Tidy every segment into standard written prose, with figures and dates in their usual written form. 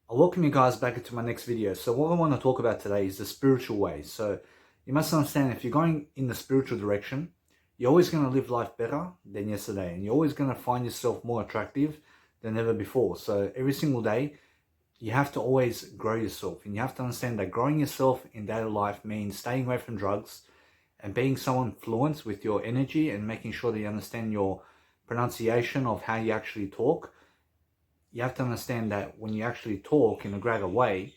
I welcome you guys back into my next video. So what I want to talk about today is the spiritual way. So you must understand, if you're going in the spiritual direction, you're always going to live life better than yesterday, and you're always going to find yourself more attractive than ever before. So every single day, you have to always grow yourself, and you have to understand that growing yourself in daily life means staying away from drugs and being so fluent with your energy and making sure that you understand your pronunciation of how you actually talk. You have to understand that when you actually talk in a greater way,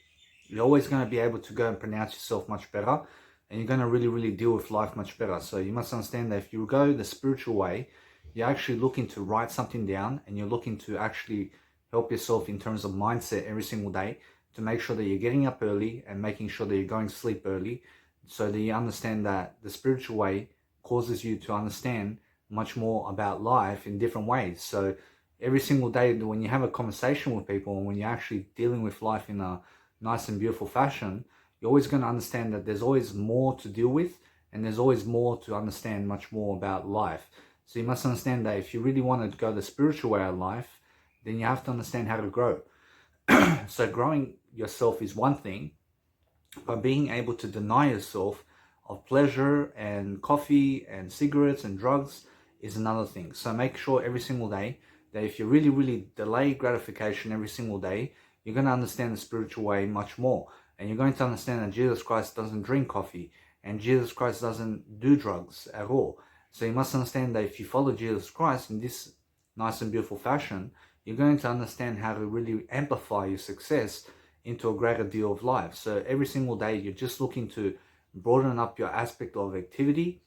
you're always going to be able to go and pronounce yourself much better, and you're going to really deal with life much better. So you must understand that if you go the spiritual way, you're actually looking to write something down, and you're looking to actually help yourself in terms of mindset every single day to make sure that you're getting up early and making sure that you're going to sleep early, so that you understand that the spiritual way causes you to understand much more about life in different ways. So every single day when you have a conversation with people, and when you're actually dealing with life in a nice and beautiful fashion, you're always going to understand that there's always more to deal with, and there's always more to understand much more about life. So you must understand that if you really want to go the spiritual way of life, then you have to understand how to grow. So growing yourself is one thing, but being able to deny yourself of pleasure and coffee and cigarettes and drugs is another thing. So make sure every single day that if you really delay gratification every single day, you're going to understand the spiritual way much more. And you're going to understand that Jesus Christ doesn't drink coffee, and Jesus Christ doesn't do drugs at all. So you must understand that if you follow Jesus Christ in this nice and beautiful fashion, you're going to understand how to really amplify your success into a greater deal of life. So every single day, you're just looking to broaden up your aspect of activity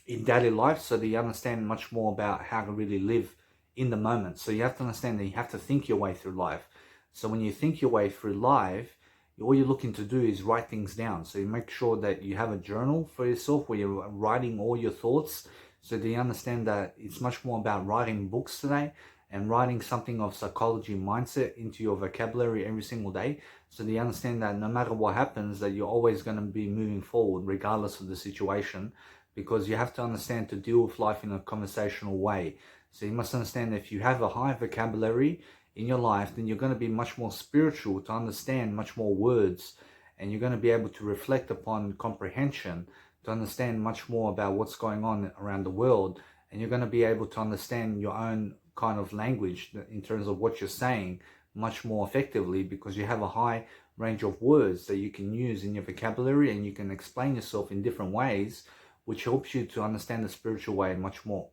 in daily life, so that you understand much more about how to really live in the moment. So you have to understand that you have to think your way through life. So when you think your way through life, all you're looking to do is write things down. So you make sure that you have a journal for yourself where you're writing all your thoughts, so that you understand that it's much more about writing books today and writing something of psychology mindset into your vocabulary every single day, so that you understand that no matter what happens, that you're always going to be moving forward regardless of the situation, because you have to understand to deal with life in a conversational way. So you must understand that if you have a high vocabulary in your life, then you're going to be much more spiritual to understand much more words, and you're going to be able to reflect upon comprehension to understand much more about what's going on around the world, and you're going to be able to understand your own kind of language in terms of what you're saying much more effectively, because you have a high range of words that you can use in your vocabulary, and you can explain yourself in different ways, which helps you to understand the spiritual way much more.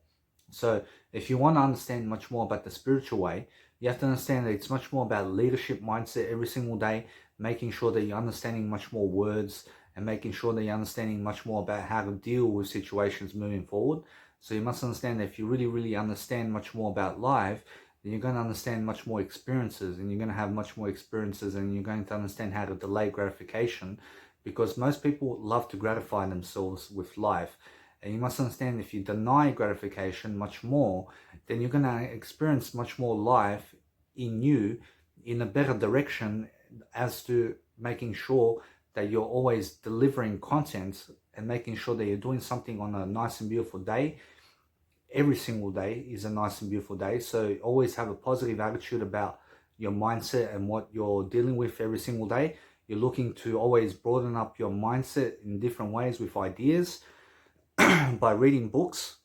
So if you want to understand much more about the spiritual way, you have to understand that it's much more about leadership mindset every single day, making sure that you're understanding much more words, and making sure that you're understanding much more about how to deal with situations moving forward. So you must understand that if you really understand much more about life, then you're going to understand much more experiences, and you're going to have much more experiences, and you're going to understand how to delay gratification, because most people love to gratify themselves with life. And you must understand, if you deny gratification much more, then you're going to experience much more life in you in a better direction, as to making sure that you're always delivering content and making sure that you're doing something on a nice and beautiful day. Every single day is a nice and beautiful day. So always have a positive attitude about your mindset and what you're dealing with every single day. You're looking to always broaden up your mindset in different ways with ideas by reading books.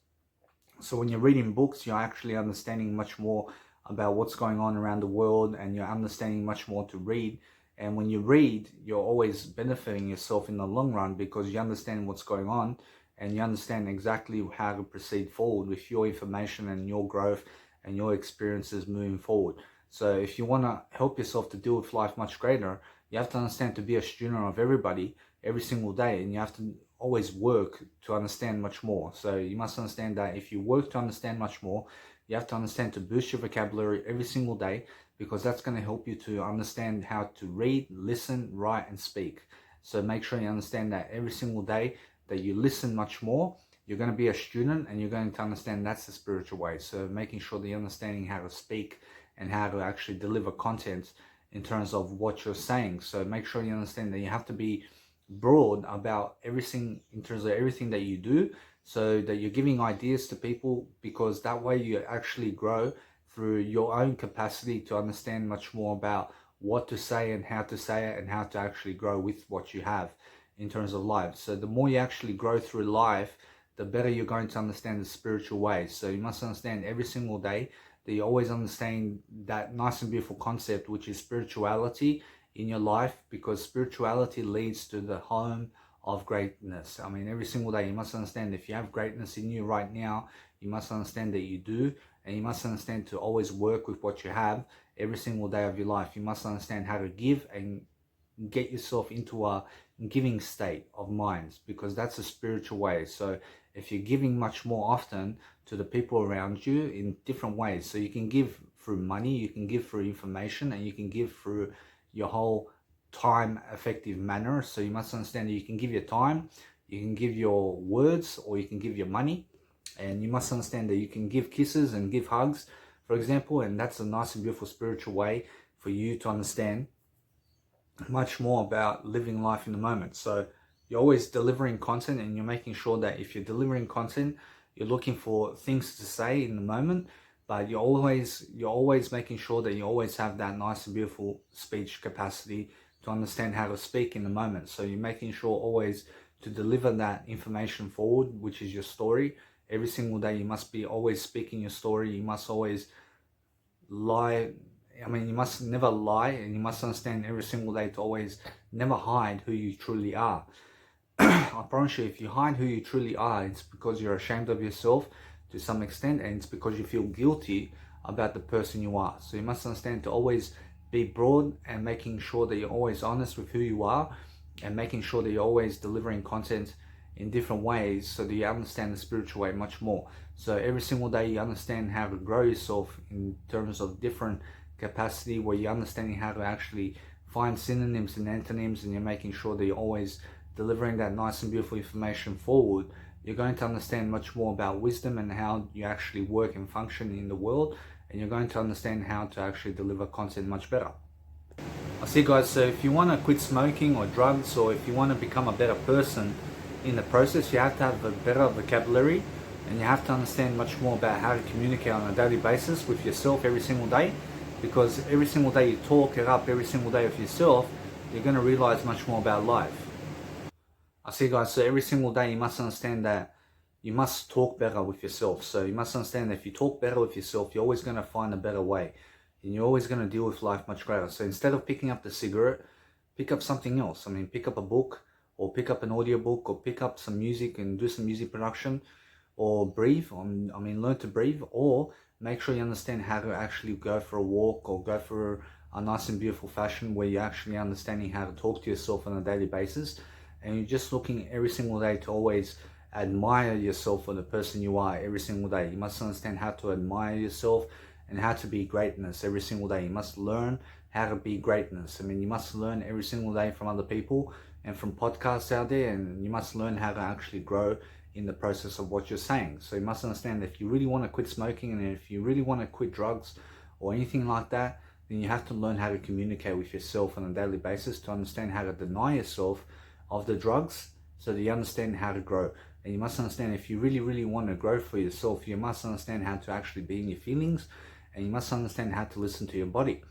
So when you're reading books, you're actually understanding much more about what's going on around the world, and you're understanding much more to read. And when you read, you're always benefiting yourself in the long run, because you understand what's going on, and you understand exactly how to proceed forward with your information and your growth and your experiences moving forward. So if you want to help yourself to deal with life much greater, you have to understand to be a student of everybody every single day, and you have to always work to understand much more. So you must understand that if you work to understand much more, you have to understand to boost your vocabulary every single day, because that's going to help you to understand how to read, listen, write, and speak. So make sure you understand that every single day that you listen much more, you're going to be a student, and you're going to understand that's the spiritual way. So making sure that you're understanding how to speak and how to actually deliver content in terms of what you're saying. So make sure you understand that you have to be broad about everything in terms of everything that you do, so that you're giving ideas to people, because that way you actually grow through your own capacity to understand much more about what to say and how to say it and how to actually grow with what you have in terms of life. So the more you actually grow through life, the better you're going to understand the spiritual ways. So you must understand every single day that you always understand that nice and beautiful concept, which is spirituality in your life, because spirituality leads to the home of greatness. I mean, every single day you must understand if you have greatness in you right now, you must understand that you do, and you must understand to always work with what you have every single day of your life. You must understand how to give and get yourself into a giving state of mind, because that's a spiritual way. So if you're giving much more often to the people around you in different ways, so you can give through money, you can give through information, and you can give through your whole time effective manner. So you must understand that you can give your time, you can give your words, or you can give your money. And you must understand that you can give kisses and give hugs, for example, and that's a nice and beautiful spiritual way for you to understand much more about living life in the moment. So you're always delivering content, and you're making sure that if you're delivering content, you're looking for things to say in the moment, but you're always making sure that you always have that nice and beautiful speech capacity to understand how to speak in the moment. So you're making sure always to deliver that information forward, which is your story. Every single day you must be always speaking your story. You must always lie. I mean, you must never lie, and you must understand every single day to always never hide who you truly are. I promise you, if you hide who you truly are, it's because you're ashamed of yourself to some extent, and it's because you feel guilty about the person you are. So you must understand to always be broad and making sure that you're always honest with who you are, and making sure that you're always delivering content in different ways so that you understand the spiritual way much more. So every single day you understand how to grow yourself in terms of different capacity, where you're understanding how to actually find synonyms and antonyms, and you're making sure that you're always delivering that nice and beautiful information forward. You're going to understand much more about wisdom and how you actually work and function in the world, and you're going to understand how to actually deliver content much better. I see, guys, so if you want to quit smoking or drugs, or if you want to become a better person in the process, you have to have a better vocabulary, and you have to understand much more about how to communicate on a daily basis with yourself every single day, because every single day you talk it up every single day with yourself, you're going to realize much more about life. I see, guys, so every single day you must understand that you must talk better with yourself. So you must understand that if you talk better with yourself, you're always going to find a better way, and you're always going to deal with life much greater. So instead of picking up the cigarette, pick up something else. I mean, pick up a book, or pick up an audiobook, or pick up some music and do some music production, or breathe. I mean, learn to breathe, or make sure you understand how to actually go for a walk, or go for a nice and beautiful fashion where you're actually understanding how to talk to yourself on a daily basis. And you're just looking every single day to always admire yourself for the person you are every single day. You must understand how to admire yourself and how to be greatness every single day. You must learn how to be greatness. I mean, you must learn every single day from other people and from podcasts out there, and you must learn how to actually grow in the process of what you're saying. So you must understand that if you really want to quit smoking, and if you really want to quit drugs or anything like that, then you have to learn how to communicate with yourself on a daily basis, to understand how to deny yourself of the drugs so that you understand how to grow. And you must understand, if you really want to grow for yourself, you must understand how to actually be in your feelings, and you must understand how to listen to your body.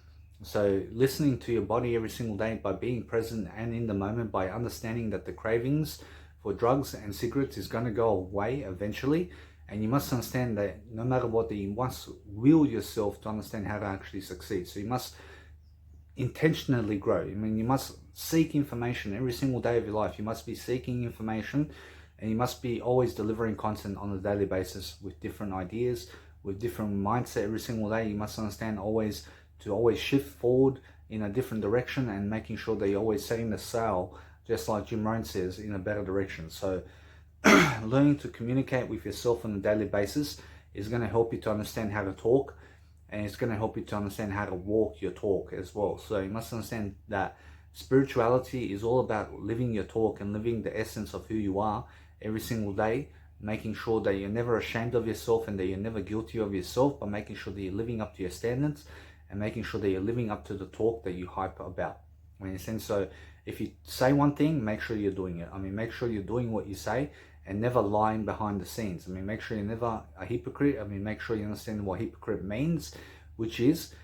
So listening to your body every single day, by being present and in the moment, by understanding that the cravings for drugs and cigarettes is going to go away eventually. And you must understand that no matter what, you must will yourself to understand how to actually succeed. So you must intentionally grow. I mean, you must seek information every single day of your life. You must be seeking information, and you must be always delivering content on a daily basis with different ideas, with different mindset every single day. You must understand always to always shift forward in a different direction, and making sure that you're always setting the sail, just like Jim Rohn says, in a better direction. So learning to communicate with yourself on a daily basis is going to help you to understand how to talk, and it's going to help you to understand how to walk your talk as well. So you must understand that spirituality is all about living your talk and living the essence of who you are every single day, making sure that you're never ashamed of yourself and that you're never guilty of yourself, but making sure that you're living up to your standards and making sure that you're living up to the talk that you hype about. I mean, so if you say one thing, make sure you're doing it. I mean, make sure you're doing what you say and never lying behind the scenes. I mean, make sure you're never a hypocrite. I mean, make sure you understand what hypocrite means, which is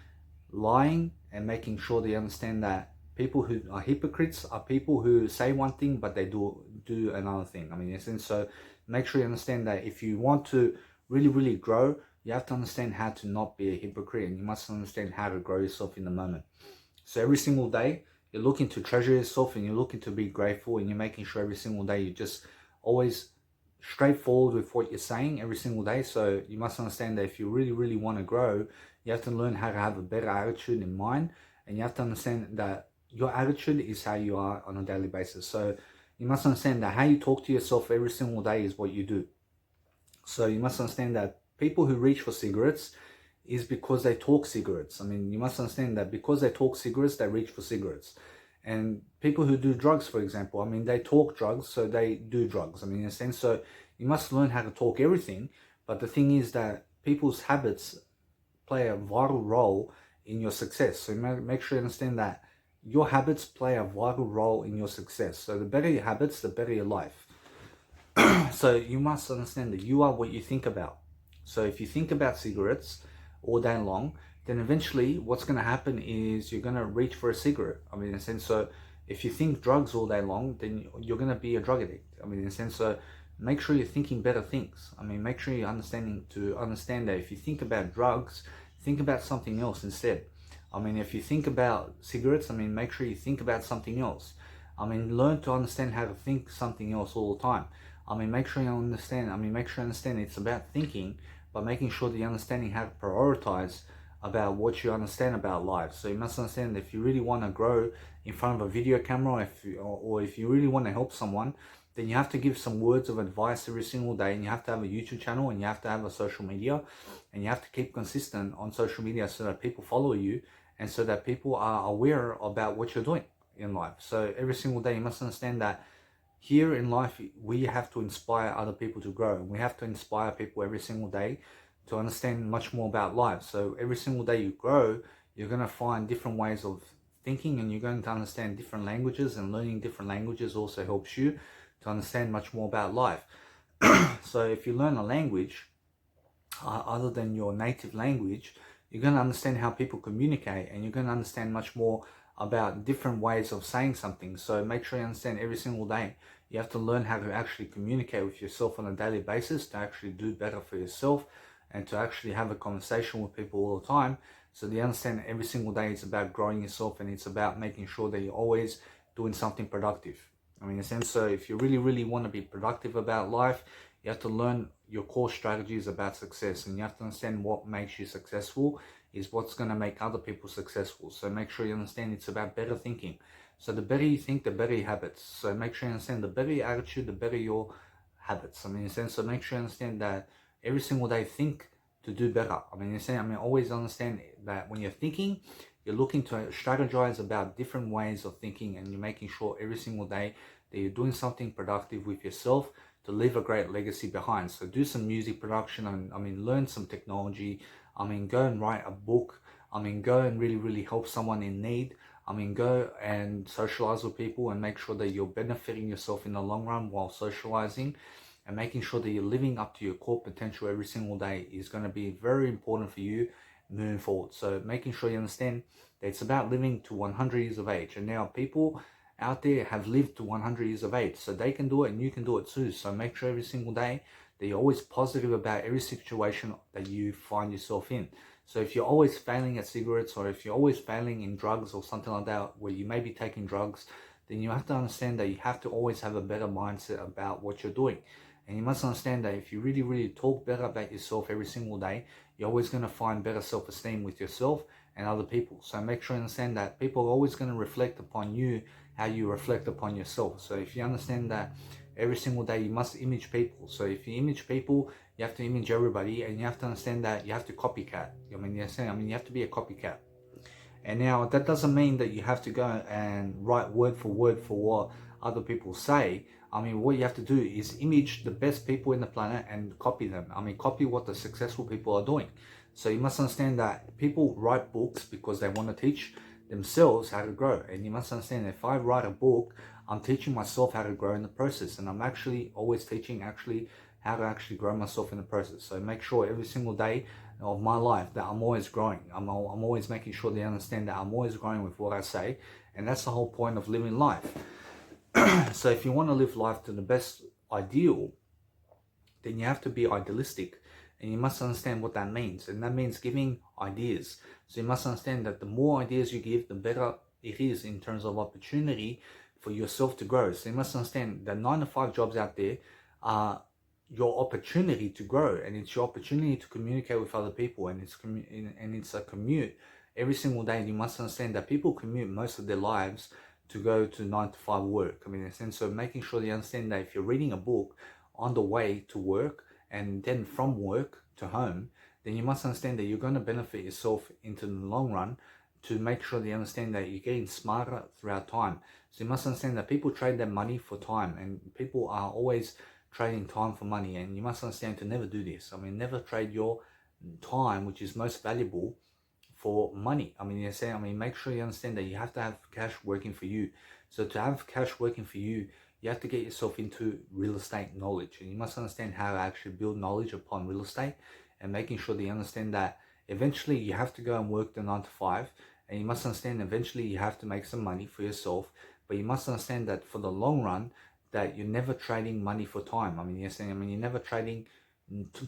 lying and making sure they understand that people who are hypocrites are people who say one thing but they do another thing. I mean, in a sense, so make sure you understand that if you want to really grow, you have to understand how to not be a hypocrite, and you must understand how to grow yourself in the moment. So every single day you're looking to treasure yourself, and you're looking to be grateful, and you're making sure every single day you just always straightforward with what you're saying every single day. So you must understand that if you really want to grow, you have to learn how to have a better attitude in mind, and you have to understand that your attitude is how you are on a daily basis. So you must understand that how you talk to yourself every single day is what you do. So you must understand that people who reach for cigarettes is because they talk cigarettes. I mean, you must understand that because they talk cigarettes, they reach for cigarettes. And people who do drugs, for example, I mean, they talk drugs, so they do drugs. I mean, in a sense, so you must learn how to talk everything. But the thing is that people's habits play a vital role in your success. So make sure you understand that your habits play a vital role in your success. So the better your habits, the better your life. So you must understand that you are what you think about. So if you think about cigarettes all day long, then eventually what's going to happen is you're going to reach for a cigarette. I mean, in a sense, so if you think drugs all day long, then you're going to be a drug addict. I mean, in a sense, so make sure you're thinking better things. I mean, make sure you're understand that if you think about drugs, think about something else instead. I mean, if you think about cigarettes, I mean, make sure you think about something else. I mean, learn to understand how to think something else all the time. I mean, make sure you understand. I mean, make sure you understand it's about thinking, but making sure that you're understanding how to prioritize about what you understand about life. So you must understand that if you really want to grow in front of a video camera, or if you really want to help someone, then you have to give some words of advice every single day, and you have to have a YouTube channel, and you have to have a social media, and you have to keep consistent on social media so that people follow you, and so that people are aware about what you're doing in life. So every single day you must understand that here in life, we have to inspire other people to grow. We have to inspire people every single day to understand much more about life. So every single day you grow, you're going to find different ways of thinking, and you're going to understand different languages, and learning different languages also helps you to understand much more about life. So if you learn a language other than your native language, you're going to understand how people communicate, and you're going to understand much more about different ways of saying something. So make sure you understand every single day you have to learn how to actually communicate with yourself on a daily basis, to actually do better for yourself, and to actually have a conversation with people all the time. So you understand every single day it's about growing yourself, and it's about making sure that you're always doing something productive. I mean, in a sense, so if you really want to be productive about life, you have to learn your core strategies about success, and you have to understand what makes you successful is what's going to make other people successful. So make sure you understand it's about better thinking. So the better you think, the better your habits. So make sure you understand the better your attitude, the better your habits. I mean, in a sense, so make sure you understand that every single day think to do better. I mean, always understand that when you're thinking, you're looking to strategize about different ways of thinking, and you're making sure every single day that you're doing something productive with yourself to leave a great legacy behind. So do some music production, learn some technology. Go and write a book. Go and really help someone in need. Go and socialize with people, and make sure that you're benefiting yourself in the long run while socializing, and making sure that you're living up to your core potential every single day is going to be very important for you moving forward. So making sure you understand that it's about living to 100 years of age. And now people out there have lived to 100 years of age, so they can do it, and you can do it too. So make sure every single day that you're always positive about every situation that you find yourself in. So if you're always failing at cigarettes, or if you're always failing in drugs or something like that, where you may be taking drugs, then you have to understand that you have to always have a better mindset about what you're doing. And you must understand that if you really talk better about yourself every single day, you're always going to find better self-esteem with yourself and other people. So make sure you understand that people are always going to reflect upon you how you reflect upon yourself. So if you understand that every single day you must image people. So if you image people, you have to image everybody, and you have to understand that you have to copycat. You have to be a copycat. And now that doesn't mean that you have to go and write word for what other people say. What you have to do is image the best people in the planet and copy them. Copy what the successful people are doing. So you must understand that people write books because they want to teach themselves how to grow. And you must understand that if I write a book, I'm teaching myself how to grow in the process. And I'm actually always teaching how to actually grow myself in the process. So make sure every single day of my life that I'm always growing. I'm always making sure they understand that I'm always growing with what I say. And that's the whole point of living life. So if you want to live life to the best ideal, then you have to be idealistic. And you must understand what that means. And that means giving ideas. So you must understand that the more ideas you give, the better it is in terms of opportunity for yourself to grow. So you must understand that 9-to-5 jobs out there are your opportunity to grow, and it's your opportunity to communicate with other people, and it's a commute every single day. And you must understand that people commute most of their lives to go to 9-to-5 work. I mean, in a sense, so making sure you understand that if you're reading a book on the way to work and then from work to home, then you must understand that you're going to benefit yourself into the long run, to make sure that you understand that you're getting smarter throughout time. So you must understand that people trade their money for time, and people are always trading time for money. And you must understand to never do this. I mean, never trade your time, which is most valuable, for money. I mean, you're saying, I mean, make sure you understand that you have to have cash working for you. So to have cash working for you, you have to get yourself into real estate knowledge, and you must understand how to actually build knowledge upon real estate, and making sure that you understand that eventually you have to go and work the 9-to-5, and you must understand eventually you have to make some money for yourself. But you must understand that for the long run, that you're never trading money for time. I mean, you're saying, I mean, you're never trading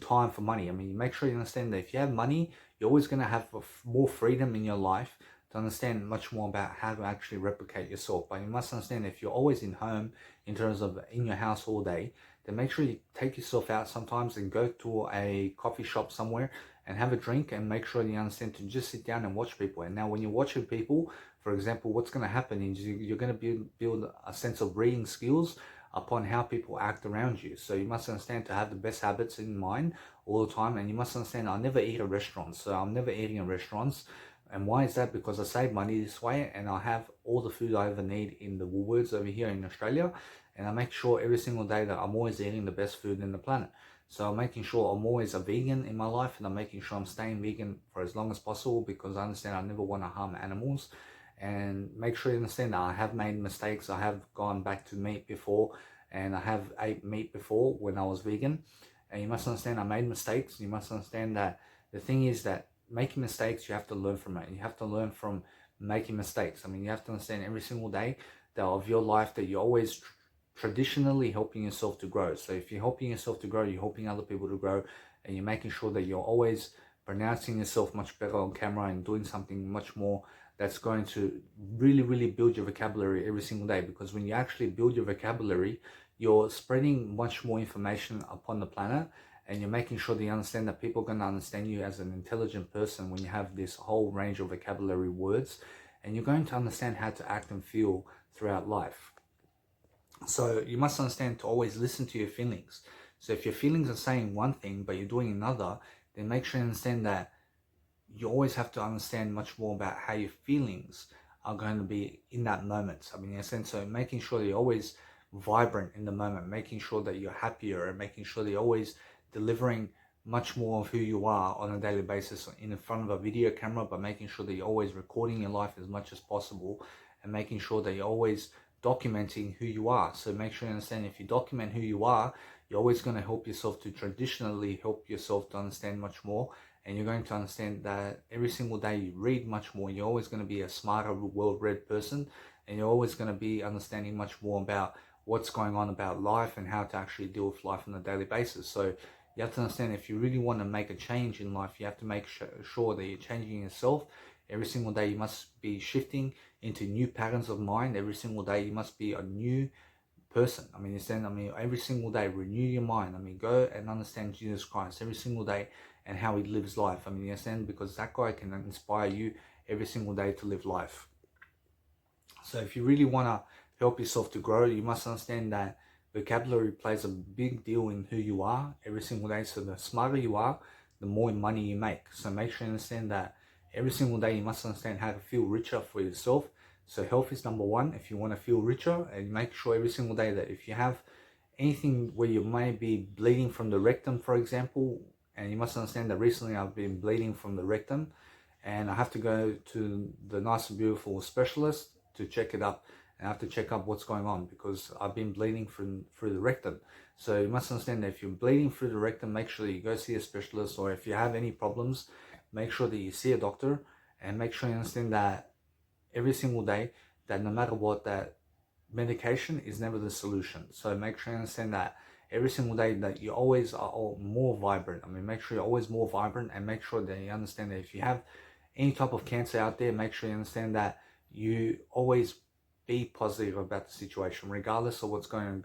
time for money. I mean, you make sure you understand that if you have money, you're always going to have more freedom in your life to understand much more about how to actually replicate yourself. But you must understand, if you're always in home, in terms of in your house all day, then make sure you take yourself out sometimes and go to a coffee shop somewhere and have a drink, and make sure you understand to just sit down and watch people. And now when you're watching people, for example, what's going to happen is you're going to build a sense of reading skills upon how people act around you. So you must understand to have the best habits in mind all the time. And you must understand, I never eat at restaurants, so I'm never eating at restaurants. And why is that? Because I save money this way, and I have all the food I ever need in the Woolworths over here in Australia. And I make sure every single day that I'm always eating the best food in the planet. So I'm making sure I'm always a vegan in my life, and I'm making sure I'm staying vegan for as long as possible, because I understand I never want to harm animals. And make sure you understand that I have made mistakes. I have gone back to meat before, and I have ate meat before when I was vegan. And you must understand I made mistakes. You must understand that the thing is that making mistakes, you have to learn from it. You have to learn from making mistakes. I mean, you have to understand every single day that of your life that you're always traditionally helping yourself to grow. So if you're helping yourself to grow, you're helping other people to grow, and you're making sure that you're always pronouncing yourself much better on camera and doing something much more that's going to really build your vocabulary every single day. Because when you actually build your vocabulary, you're spreading much more information upon the planet, and you're making sure that you understand that people are going to understand you as an intelligent person when you have this whole range of vocabulary words, and you're going to understand how to act and feel throughout life. So you must understand to always listen to your feelings. So if your feelings are saying one thing but you're doing another, then make sure you understand that you always have to understand much more about how your feelings are going to be in that moment. I mean, in a sense, so making sure that you're always vibrant in the moment, making sure that you're happier, and making sure that you're always delivering much more of who you are on a daily basis in front of a video camera, but making sure that you're always recording your life as much as possible, and making sure that you're always documenting who you are. So make sure you understand, if you document who you are, you're always going to help yourself to traditionally help yourself to understand much more. And you're going to understand that every single day you read much more. You're always going to be a smarter, well-read person, and you're always going to be understanding much more about what's going on about life and how to actually deal with life on a daily basis. So you have to understand, if you really want to make a change in life, you have to make sure that you're changing yourself. Every single day you must be shifting into new patterns of mind. Every single day you must be a new person. I mean, every single day renew your mind. I mean, go and understand Jesus Christ every single day and how he lives life. I mean, you understand, because that guy can inspire you every single day to live life. So if you really want to help yourself to grow, you must understand that vocabulary plays a big deal in who you are every single day. So the smarter you are, the more money you make. So make sure you understand that every single day you must understand how to feel richer for yourself. So health is number one if you want to feel richer. And make sure every single day that if you have anything where you may be bleeding from the rectum, for example, and you must understand that recently I've been bleeding from the rectum, and I have to go to the nice and beautiful specialist to check it up. and I have to check up what's going on because I've been bleeding through the rectum. So you must understand that if you're bleeding through the rectum, make sure that you go see a specialist, or if you have any problems, make sure that you see a doctor, and make sure you understand that every single day, that no matter what, that medication is never the solution. So make sure you understand that every single day that you always are more vibrant. I mean, make sure you're always more vibrant, and make sure that you understand that if you have any type of cancer out there, make sure you understand that you always be positive about the situation, regardless of what's going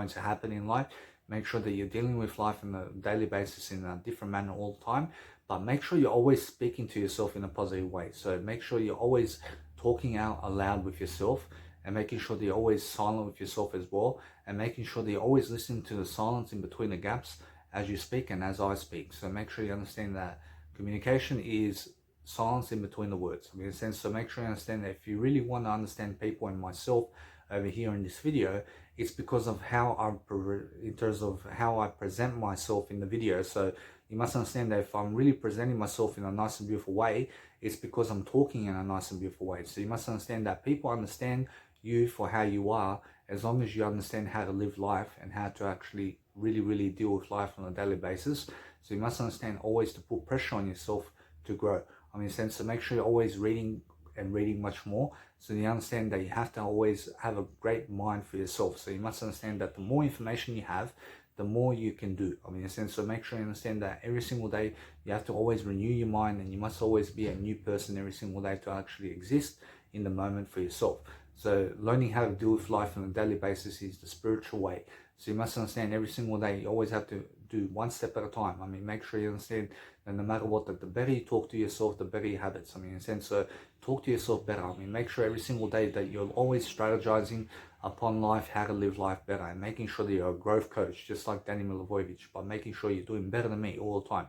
to happen in life. Make sure that you're dealing with life on a daily basis in a different manner all the time, but make sure you're always speaking to yourself in a positive way. So make sure you're always talking out aloud with yourself, and making sure that you're always silent with yourself as well, and making sure that you're always listening to the silence in between the gaps as you speak and as I speak. So make sure you understand that communication is silence in between the words. I mean, in a sense, so make sure you understand that if you really want to understand people and myself over here in this video, it's because of how in terms of how I present myself in the video. So you must understand that if I'm really presenting myself in a nice and beautiful way, it's because I'm talking in a nice and beautiful way. So you must understand that people understand you for how you are, as long as you understand how to live life and how to actually really deal with life on a daily basis. So you must understand always to put pressure on yourself to grow. I mean, in a sense, so make sure you're always reading and reading much more, so you understand that you have to always have a great mind for yourself. So you must understand that the more information you have, the more you can do. I mean, in a sense, so make sure you understand that every single day you have to always renew your mind, and you must always be a new person every single day to actually exist in the moment for yourself. So learning how to deal with life on a daily basis is the spiritual way. So you must understand every single day you always have to do one step at a time. I mean, make sure you understand that no matter what, that the better you talk to yourself, the better your habits. I mean, in a sense, so talk to yourself better. I mean, make sure every single day that you're always strategizing upon life, how to live life better, and making sure that you're a growth coach, just like Danny Milivojevic, by making sure you're doing better than me all the time.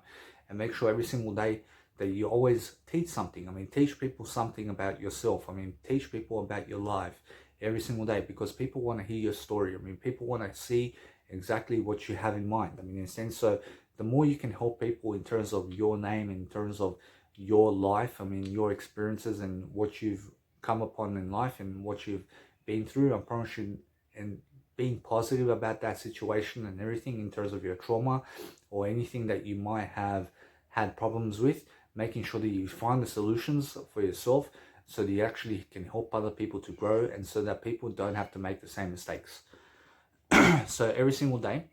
And make sure every single day that you always teach something. I mean, teach people something about yourself. I mean, teach people about your life every single day, because people want to hear your story. I mean, people want to see exactly what you have in mind. I mean, in a sense, so the more you can help people in terms of your name, in terms of your life, I mean, your experiences and what you've come upon in life and what you've been through, I promise you, and being positive about that situation and everything in terms of your trauma or anything that you might have had problems with, making sure that you find the solutions for yourself so that you actually can help other people to grow, and so that people don't have to make the same mistakes. So every single day,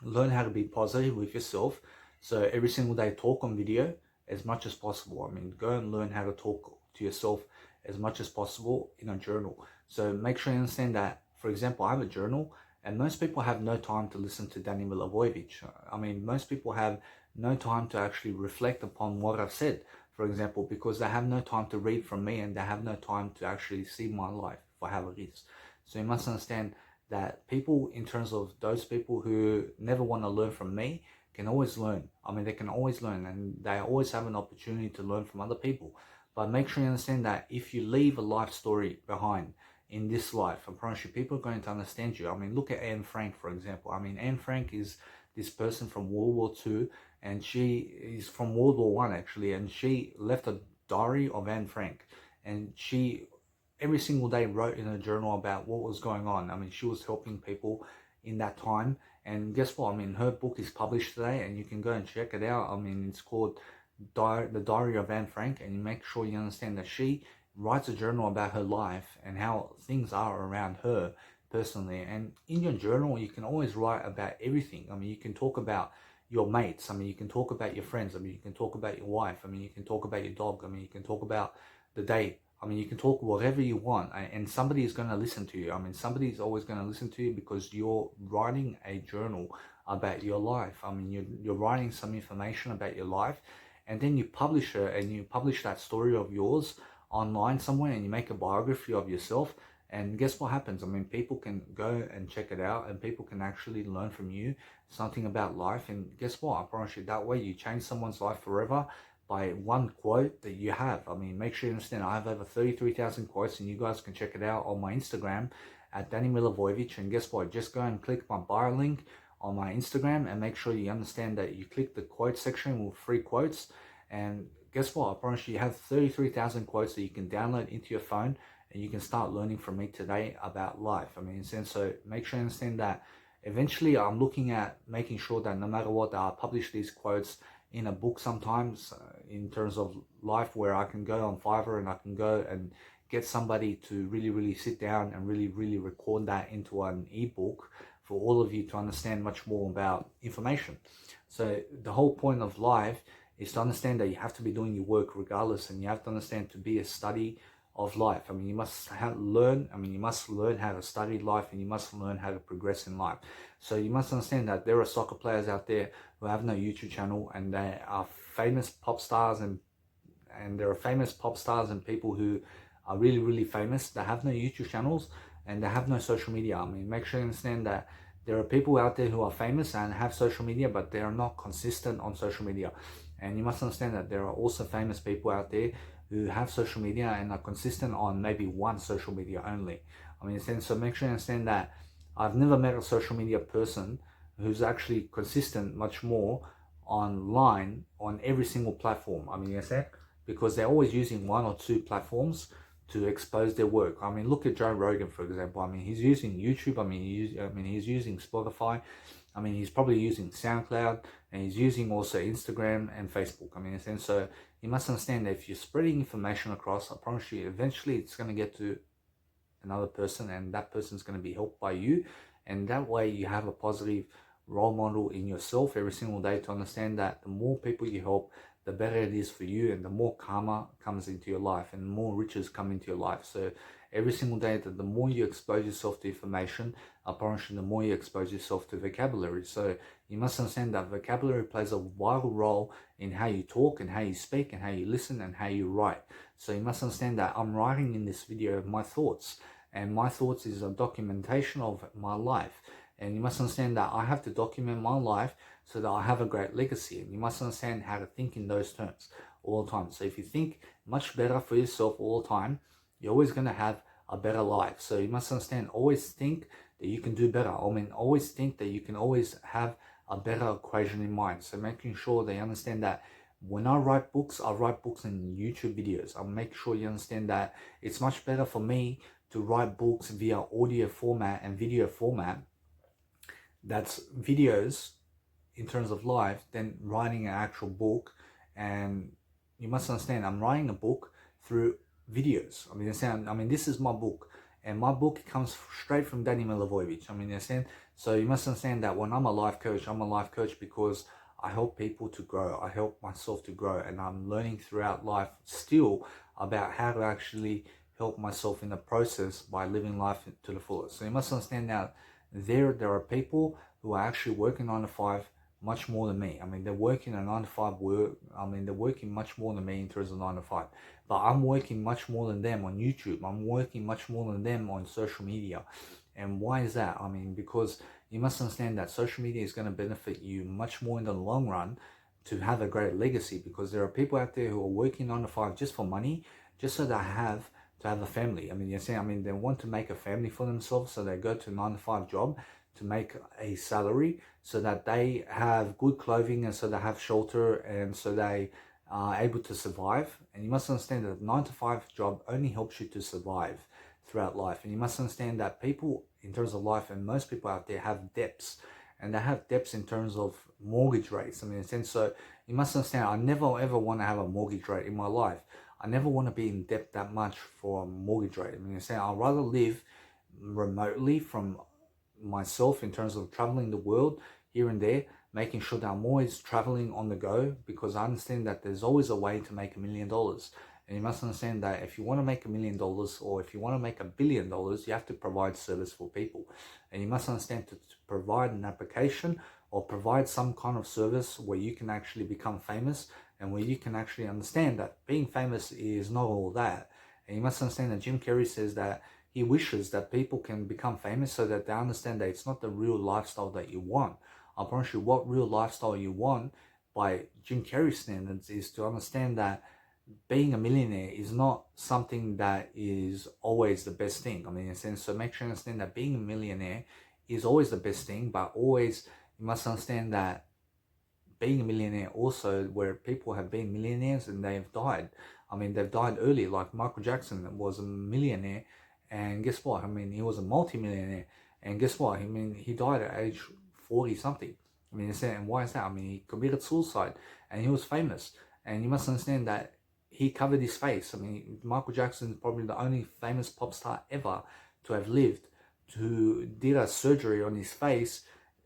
learn how to be positive with yourself. So every single day, talk on video as much as possible. I mean, go and learn how to talk to yourself as much as possible in a journal. So make sure you understand that, for example, I have a journal, and most people have no time to listen to Danny Milivojevic. I mean, most people have no time to actually reflect upon what I've said, for example, because they have no time to read from me, and they have no time to actually see my life for how it is. So you must understand that people, in terms of those people who never want to learn from me, can always learn. I mean, they can always learn, and they always have an opportunity to learn from other people. But make sure you understand that if you leave a life story behind in this life, I promise you, people are going to understand you. I mean, look at Anne Frank, for example. I mean, Anne Frank is this person from World War II, and she is from World War I, actually, and she left a diary of Anne Frank, and she every single day wrote in a journal about what was going on. I mean, she was helping people in that time. And guess what? I mean, her book is published today, and you can go and check it out. I mean, it's called The Diary of Anne Frank, and you make sure you understand that she writes a journal about her life and how things are around her personally. And in your journal, you can always write about everything. I mean, you can talk about your mates. I mean, you can talk about your friends. I mean, you can talk about your wife. I mean, you can talk about your dog. I mean, you can talk about the day. I mean, you can talk whatever you want, and somebody is going to listen to you. I mean, somebody is always going to listen to you because you're writing a journal about your life. I mean, you're writing some information about your life, and then you publish it, and you publish that story of yours online somewhere, and you make a biography of yourself. And guess what happens? I mean, people can go and check it out, and people can actually learn from you something about life. And guess what? I promise you, that way you change someone's life forever by one quote that you have. I mean, make sure you understand, I have over 33,000 quotes, and you guys can check it out on my Instagram at Danny Milivojevic. And guess what? Just go and click my bio link on my Instagram, and make sure you understand that you click the quote section with free quotes, and guess what? I promise you have 33,000 quotes that you can download into your phone, and you can start learning from me today about life. I mean, so make sure you understand that eventually I'm looking at making sure that no matter what, I'll publish these quotes in a book sometimes, in terms of life, where I can go on Fiverr and I can go and get somebody to really sit down and really record that into an ebook for all of you to understand much more about information. So the whole point of life is to understand that you have to be doing your work regardless, and you have to understand to be a study of life. I mean, you must learn how to study life, and you must learn how to progress in life. So you must understand that there are soccer players out there who have no YouTube channel, and they are famous pop stars, and there are famous pop stars and people who are really famous that have no YouTube channels and they have no social media. I mean, make sure you understand that there are people out there who are famous and have social media, but they are not consistent on social media. And you must understand that there are also famous people out there who have social media and are consistent on maybe one social media only. I mean, so make sure you understand that I've never met a social media person who's actually consistent much more online on every single platform. I mean, you understand? Because they're always using one or two platforms to expose their work. I mean, look at Joe Rogan, for example. I mean, he's using YouTube. I mean, he's using Spotify. I mean, he's probably using SoundCloud, and he's using also Instagram and Facebook. I mean, and so you must understand that if you're spreading information across, I promise you, eventually it's going to get to another person, and that person's going to be helped by you. And that way you have a positive role model in yourself every single day to understand that the more people you help, the better it is for you, and the more karma comes into your life and more riches come into your life. So every single day, that the more you expose yourself to information, I promise you, the more you expose yourself to vocabulary. So you must understand that vocabulary plays a vital role in how you talk and how you speak and how you listen and how you write. So you must understand that I'm writing in this video my thoughts, and my thoughts is a documentation of my life. And you must understand that I have to document my life so that I have a great legacy. And you must understand how to think in those terms all the time. So if you think much better for yourself all the time, you're always going to have a better life. So you must understand, always think that you can do better. I mean, always think that you can always have a better equation in mind. So making sure they understand that when I write books in YouTube videos. I'll make sure you understand that it's much better for me to write books via audio format and video format, that's videos in terms of life, than writing an actual book. And you must understand, I'm writing a book through videos. I mean, this is my book, and my book comes straight from Danny Milivojevic. I mean, you understand? So you must understand that when I'm a life coach because I help people to grow. I help myself to grow, and I'm learning throughout life still about how to actually help myself in the process by living life to the fullest. So you must understand now, there are people who are actually working 9 to 5 much more than me. I mean, they're working a 9 to 5 work. I mean, they're working much more than me in terms of 9 to 5. But I'm working much more than them on YouTube. I'm working much more than them on social media. And why is that? I mean, because you must understand that social media is going to benefit you much more in the long run to have a great legacy, because there are people out there who are working 9 to 5 just for money, just so they have to have a family. I mean, you see, I mean, they want to make a family for themselves, so they go to a 9 to 5 job to make a salary so that they have good clothing, and so they have shelter, and so they are able to survive. And you must understand that a 9 to 5 job only helps you to survive throughout life. And you must understand that people in terms of life, and most people out there, have debts, and they have debts in terms of mortgage rates. I mean, in a sense, so you must understand, I never ever want to have a mortgage rate in my life. I never want to be in debt that much for a mortgage rate. I mean, I'd rather live remotely from myself in terms of traveling the world here and there, making sure that I'm always traveling on the go, because I understand that there's always a way to make $1 million. And you must understand that if you want to make $1 million, or if you want to make $1 billion, you have to provide service for people. And you must understand, to provide an application or provide some kind of service where you can actually become famous, and where you can actually understand that being famous is not all that. And you must understand that Jim Carrey says that he wishes that people can become famous so that they understand that it's not the real lifestyle that you want. I promise you, what real lifestyle you want by Jim Carrey standards is to understand that being a millionaire is not something that is always the best thing. I mean, in a sense, so make sure you understand that being a millionaire is always the best thing, but always you must understand that being a millionaire also, where people have been millionaires and they've died. I mean, they've died early. Like Michael Jackson was a millionaire, and guess what? I mean, he was a multi-millionaire, and guess what? I mean, he died at age 40 something. I mean, and why is that? I mean, he committed suicide, and he was famous. And you must understand that he covered his face. I mean, Michael Jackson is probably the only famous pop star ever to have lived, who did a surgery on his face,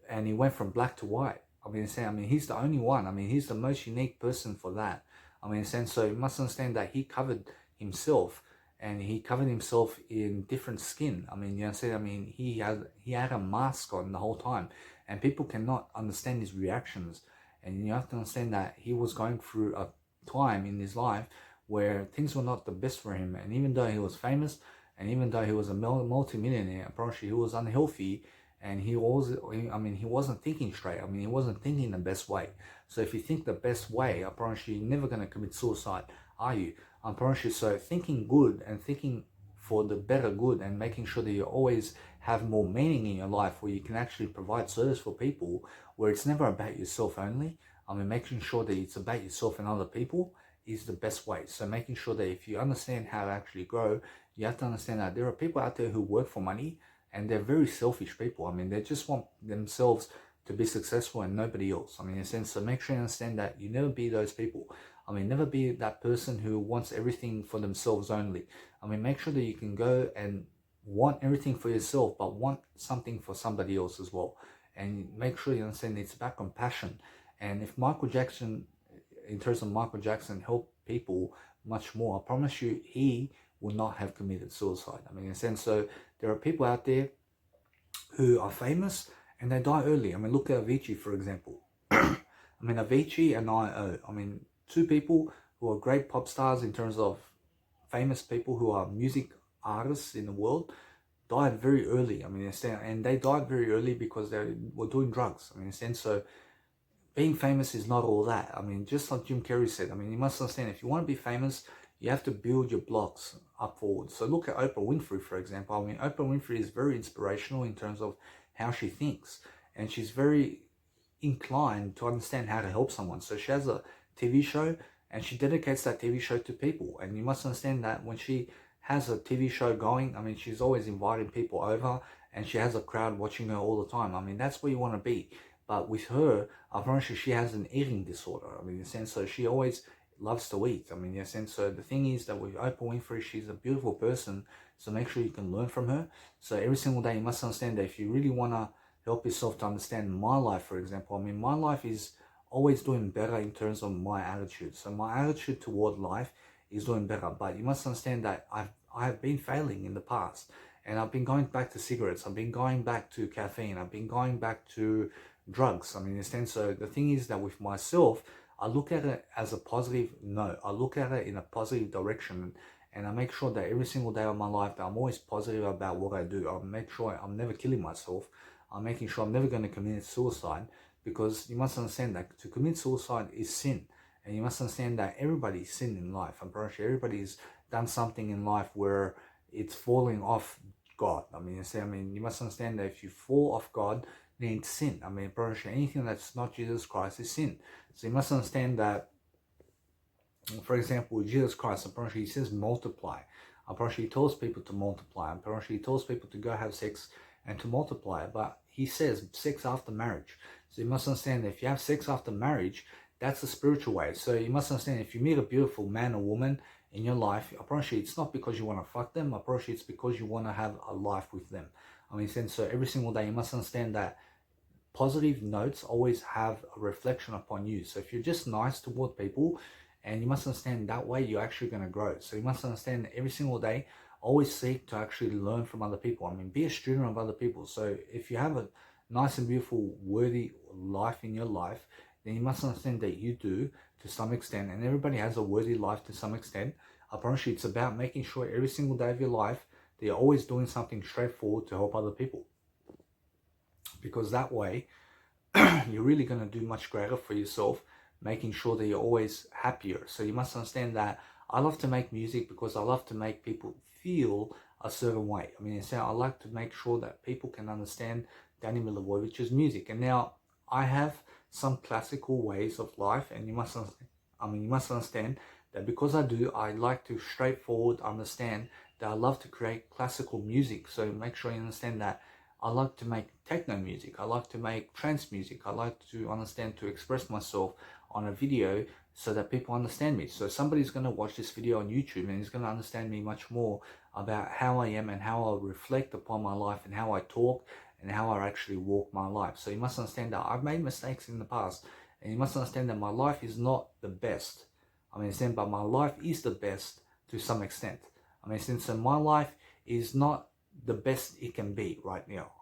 and he went from black to white. I mean, he's the only one. I mean, he's the most unique person for that. I mean, so you must understand that he covered himself, and he covered himself in different skin. I mean, you understand? I mean, he had a mask on the whole time, and people cannot understand his reactions. And you have to understand that he was going through a time in his life where things were not the best for him. And even though he was famous, and even though he was a multi-millionaire, apparently he was unhealthy, and he wasn't thinking straight. I mean, he wasn't thinking the best way. So if you think the best way, apparently you're never going to commit suicide, are you? Apparently, so thinking good and thinking for the better good, and making sure that you always have more meaning in your life, where you can actually provide service for people, where it's never about yourself only. I mean, making sure that it's about yourself and other people is the best way. So making sure that if you understand how to actually grow, you have to understand that there are people out there who work for money, and they're very selfish people. I mean, they just want themselves to be successful and nobody else. I mean, in a sense, so make sure you understand that you never be those people. I mean, never be that person who wants everything for themselves only. I mean, make sure that you can go and want everything for yourself, but want something for somebody else as well. And make sure you understand it's about compassion. And if Michael Jackson, in terms of Michael Jackson, helped people much more, I promise you, he would not have committed suicide. I mean, in a sense, so there are people out there who are famous and they die early. I mean, look at Avicii, for example. I mean, Avicii and I.O. I mean, two people who are great pop stars in terms of famous people who are music artists in the world, died very early. I mean, and they died very early because they were doing drugs. I mean, so being famous is not all that. I mean, just like Jim Carrey said, I mean, you must understand, if you want to be famous, you have to build your blocks up forward. So look at Oprah Winfrey, for example. I mean, Oprah Winfrey is very inspirational in terms of how she thinks, and she's very inclined to understand how to help someone. So she has a TV show, and she dedicates that TV show to people. And you must understand that when she has a TV show going, I mean, she's always inviting people over, and she has a crowd watching her all the time. I mean, that's where you want to be. But with her, apparently she has an eating disorder. I mean, in a sense, so she always loves to eat. I mean, in a sense, so the thing is that with Oprah Winfrey, she's a beautiful person. So make sure you can learn from her. So every single day, you must understand that if you really want to help yourself to understand my life, for example, I mean, my life is always doing better in terms of my attitude. So my attitude toward life is doing better. But you must understand that I have been failing in the past. And I've been going back to cigarettes. I've been going back to caffeine. I've been going back to drugs. I mean, so the thing is that with myself, I look at it as a positive note. I look at it in a positive direction, and I make sure that every single day of my life that I'm always positive about what I do. I make sure I'm never killing myself. I'm making sure I'm never going to commit suicide, because you must understand that to commit suicide is sin. And you must understand that everybody's sinned in life. I'm pretty sure everybody's done something in life where it's falling off God. I mean, you must understand that if you fall off God, then it's sin. I mean, pretty sure anything that's not Jesus Christ is sin. So you must understand that, for example, with Jesus Christ, apparently he says multiply. Apparently he tells people to multiply. Apparently he tells people to go have sex and to multiply. But he says sex after marriage. So you must understand that if you have sex after marriage, that's the spiritual way. So you must understand, if you meet a beautiful man or woman in your life, apparently it's not because you want to fuck them. Apparently it's because you want to have a life with them. I mean, so every single day you must understand that positive notes always have a reflection upon you. So if you're just nice toward people, and you must understand that way you're actually going to grow. So you must understand that every single day, always seek to actually learn from other people. I mean, be a student of other people. So if you have a nice and beautiful, worthy life in your life, then you must understand that you do to some extent, and everybody has a worthy life to some extent. Apparently it's about making sure every single day of your life that you're always doing something straightforward to help other people. Because that way, you're really going to do much greater for yourself, making sure that you're always happier. So you must understand that I love to make music because I love to make people feel a certain way. I mean, I like to make sure that people can understand Danny Milivojevich's music. And now I have some classical ways of life, and you must understand that because I like to straightforward understand that I love to create classical music. So make sure you understand that I like to make techno music, I like to make trance music, I like to understand to express myself on a video so that people understand me. So somebody's going to watch this video on YouTube and he's going to understand me much more about how I am and how I reflect upon my life and how I talk and how I actually walk my life. So you must understand that I've made mistakes in the past, and you must understand that my life is not the best. But my life is the best to some extent. So my life is not the best it can be right now.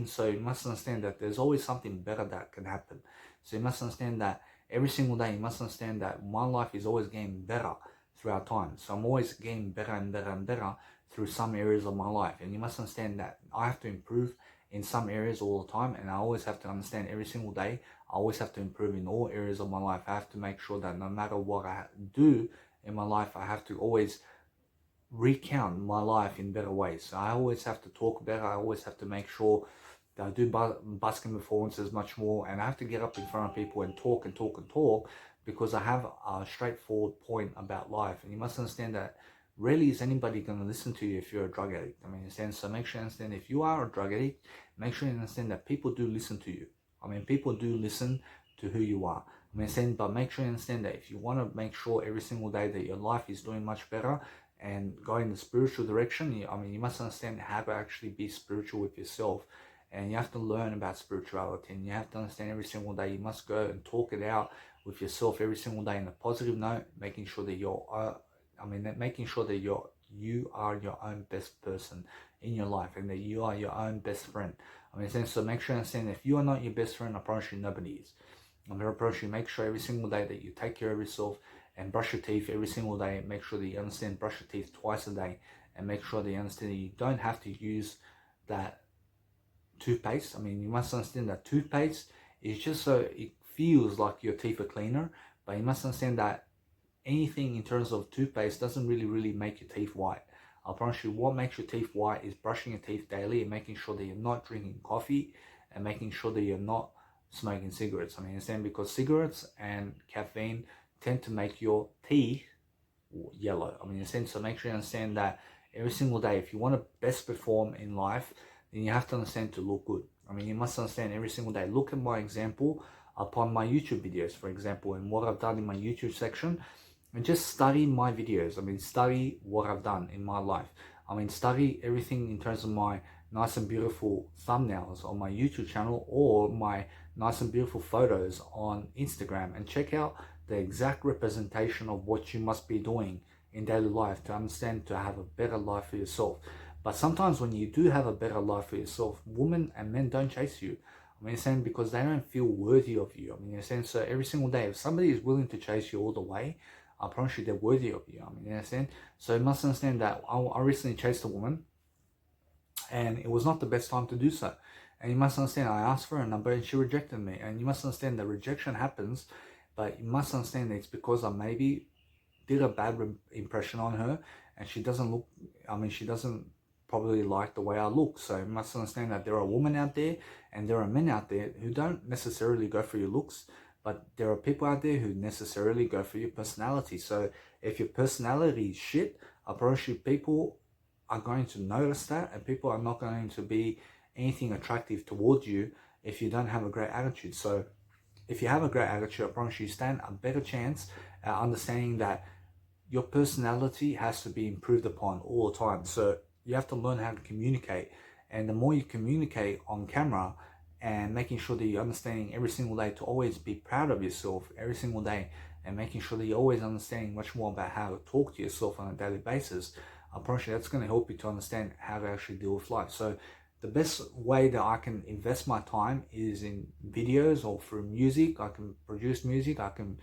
So you must understand that there's always something better that can happen. So you must understand that every single day, you must understand that my life is always getting better throughout time. So I'm always getting better and better and better through some areas of my life. And you must understand that I have to improve in some areas all the time, and I always have to understand every single day I always have to improve in all areas of my life. I have to make sure that no matter what I do in my life, I have to always recount my life in better ways. So I always have to talk better. I always have to make sure that I do busking performances much more, and I have to get up in front of people and talk and talk and talk, because I have a straightforward point about life. And you must understand that rarely is anybody going to listen to you if you're a drug addict. So make sure you understand, if you are a drug addict, make sure you understand that people do listen to you. People do listen to who you are. But make sure you understand that if you want to make sure every single day that your life is doing much better and going in the spiritual direction, you must understand how to actually be spiritual with yourself. And you have to learn about spirituality, and you have to understand every single day you must go and talk it out with yourself every single day in a positive note, making sure that you are your own best person in your life, and that you are your own best friend. So make sure you understand, if you are not your best friend, I promise you nobody is. I'm going to approach you, make sure every single day that you take care of yourself and brush your teeth every single day. Make sure that you understand, brush your teeth twice a day, and make sure that you understand that you don't have to use that toothpaste. You must understand that toothpaste is just so it feels like your teeth are cleaner, but you must understand that anything in terms of toothpaste doesn't really make your teeth white. I promise you, what makes your teeth white is brushing your teeth daily and making sure that you're not drinking coffee, and making sure that you're not smoking cigarettes. Because cigarettes and caffeine tend to make your teeth yellow. So make sure you understand that every single day, if you want to best perform in life, then you have to understand to look good. You must understand every single day. Look at my example upon my YouTube videos, for example, and what I've done in my YouTube section, and just study my videos. Study what I've done in my life. Study everything in terms of my nice and beautiful thumbnails on my YouTube channel, or my nice and beautiful photos on Instagram, and check out the exact representation of what you must be doing in daily life to understand, to have a better life for yourself. But sometimes when you do have a better life for yourself, women and men don't chase you. Because they don't feel worthy of you. So every single day, if somebody is willing to chase you all the way, I promise you they're worthy of you. So you must understand that I recently chased a woman, and it was not the best time to do so. And you must understand, I asked for her number and she rejected me. And you must understand that rejection happens, but you must understand that it's because I maybe did a bad impression on her, and she doesn't probably like the way I look. So you must understand that there are women out there and there are men out there who don't necessarily go for your looks, but there are people out there who necessarily go for your personality. So if your personality is shit, I promise you people are going to notice that, and people are not going to be anything attractive towards you if you don't have a great attitude. So if you have a great attitude, I promise you stand a better chance at understanding that your personality has to be improved upon all the time. So you have to learn how to communicate, and the more you communicate on camera, and making sure that you're understanding every single day to always be proud of yourself every single day, and making sure that you're always understanding much more about how to talk to yourself on a daily basis, I promise you that's going to help you to understand how to actually deal with life. So the best way that I can invest my time is in videos or through music. I can produce music, I can